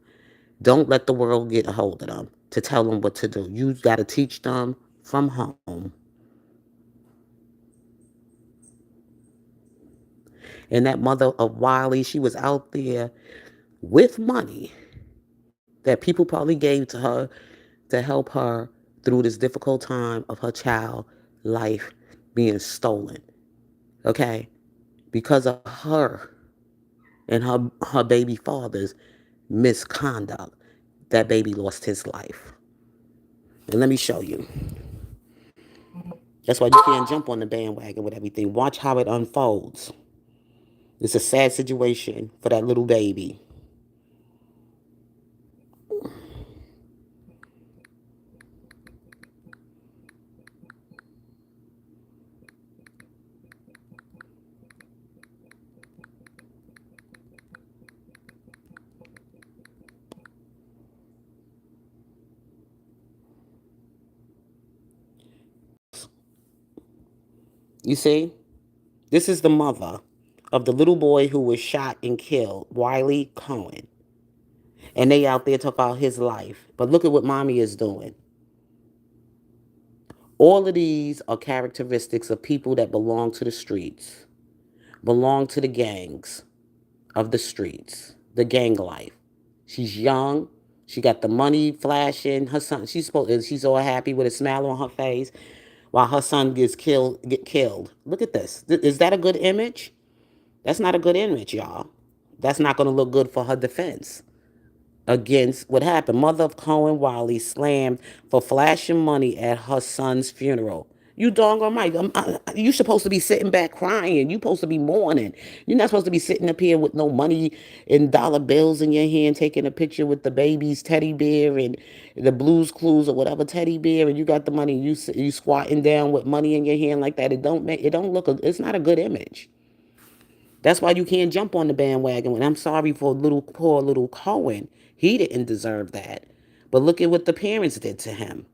Don't let the world get a hold of them to tell them what to do. You got to teach them from home. And that mother of Wiley, she was out there with money that people probably gave to her to help her through this difficult time of her child life being stolen. Okay? Because of her and her baby father's misconduct, that baby lost his life. And let me show you. That's why you can't jump on the bandwagon with everything. Watch how it unfolds. It's a sad situation for that little baby. You see? This is the mother of the little boy who was shot and killed, Wiley Cohen. And they out there talk about his life. But look at what mommy is doing. All of these are characteristics of people that belong to the streets, belong to the gangs of the streets, the gang life. She's young. She got the money flashing. Her son, she's all happy with a smile on her face while her son get killed. Look at this. Is that a good image? That's not a good image, y'all. That's not going to look good for her defense against what happened. Mother of Cohen Wiley slammed for flashing money at her son's funeral. You doggone right. You supposed to be sitting back crying. You supposed to be mourning. You're not supposed to be sitting up here with no money and dollar bills in your hand, taking a picture with the baby's teddy bear and the Blues Clues or whatever teddy bear, and you got the money. You squatting down with money in your hand like that. It don't look. It's not a good image. That's why you can't jump on the bandwagon. And I'm sorry for poor little Cohen. He didn't deserve that. But look at what the parents did to him.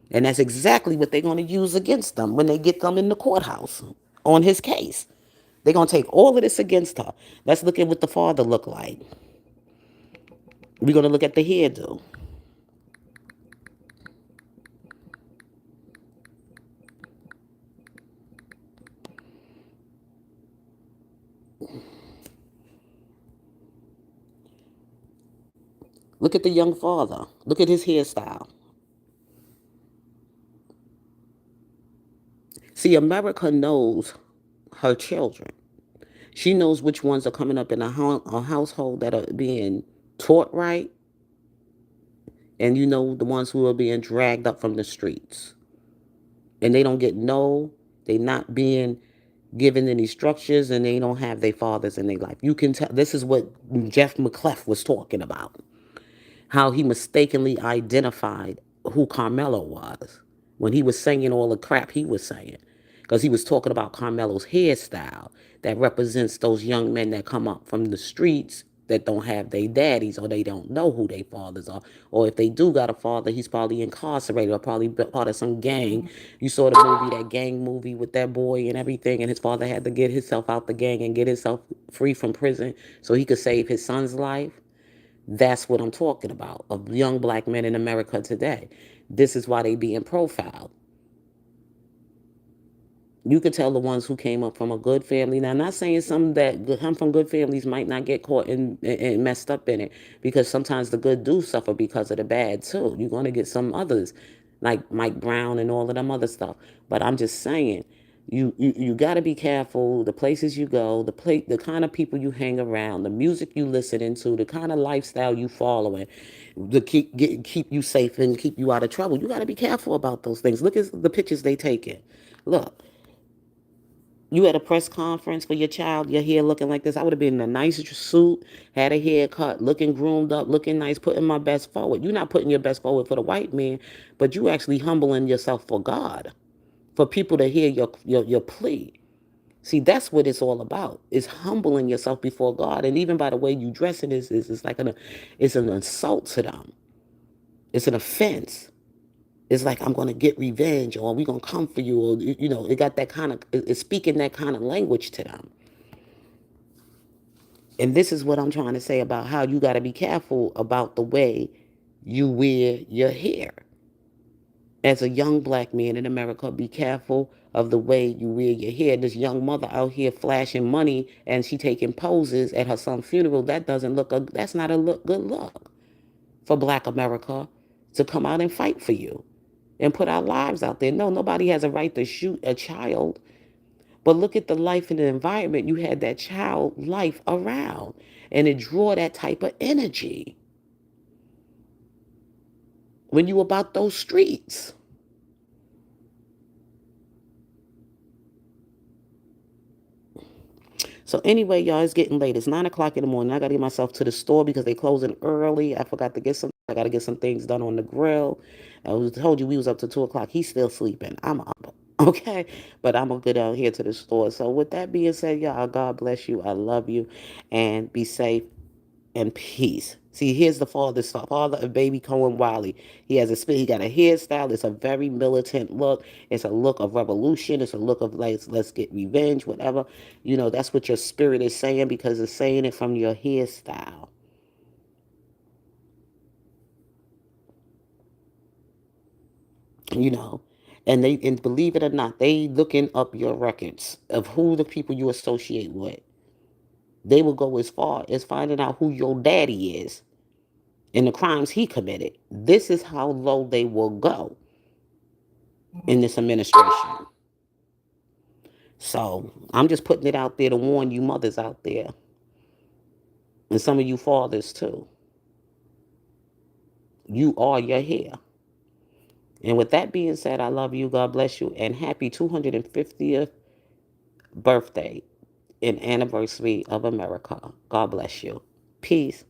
And that's exactly what they're going to use against them when they get them in the courthouse on his case. They're going to take all of this against her. Let's look at what the father looked like. We're going to look at the hairdo. Look at the young father. Look at his hairstyle. See, America knows her children. She knows which ones are coming up in a household that are being taught right, and you know the ones who are being dragged up from the streets. And they don't get they not being given any structures, and they don't have their fathers in their life. You can tell this is what Jeff McClellan was talking about. How he mistakenly identified who Carmelo was when he was saying all the crap he was saying. Because he was talking about Carmelo's hairstyle that represents those young men that come up from the streets that don't have their daddies, or they don't know who their fathers are. Or if they do got a father, he's probably incarcerated or probably part of some gang. You saw the movie, that gang movie with that boy and everything, and his father had to get himself out the gang and get himself free from prison so he could save his son's life. That's what I'm talking about, of young black men in America today. This is why they being profiled. You could tell the ones who came up from a good family. Now, I'm not saying some that come from good families might not get caught and messed up in it, because sometimes the good do suffer because of the bad too. You're going to get some others like Mike Brown and all of them other stuff. But I'm just saying, You got to be careful the places you go, the kind of people you hang around, the music you listen into, the kind of lifestyle you following, to keep you safe and keep you out of trouble. You got to be careful about those things. Look at the pictures they taking. Look, you at a press conference for your child, your hair looking like this. I would have been in a nice suit, had a haircut, looking groomed up, looking nice, putting my best forward. You're not putting your best forward for the white man, but you actually humbling yourself for God, for people to hear your plea. See, that's what it's all about. It's humbling yourself before God. And even by the way you dressing is like it's an insult to them. It's an offense. It's like, I'm going to get revenge, or we going to come for you. Or, it got that kind of, it's speaking that kind of language to them. And this is what I'm trying to say about how you got to be careful about the way you wear your hair. As a young black man in America, be careful of the way you wear your hair. This young mother out here flashing money and she taking poses at her son's funeral. That's not a good look for black America to come out and fight for you and put our lives out there. No, nobody has a right to shoot a child. But look at the life and the environment you had that child life around. And it draw that type of energy when you about those streets. So anyway, y'all, it's getting late. It's 9 o'clock in the morning. I gotta get myself to the store because they closing early. I forgot to get some. I gotta get some things done on the grill. Told you we was up to 2 o'clock. He's still sleeping. I'm up. Okay, but I'm gonna get out here to the store. So with that being said, y'all, God bless you. I love you, and be safe and peace. See, here's the father of baby Cohen Wiley. He got a hairstyle. It's a very militant look. It's a look of revolution. It's a look of like, let's get revenge, whatever. That's what your spirit is saying because it's saying it from your hairstyle. You know, and believe it or not, they looking up your records of who the people you associate with. They will go as far as finding out who your daddy is and the crimes he committed. This is how low they will go in this administration. So I'm just putting it out there to warn you mothers out there and some of you fathers too. You are your hair. And with that being said, I love you. God bless you. And happy 250th birthday and anniversary of America. God bless you. Peace.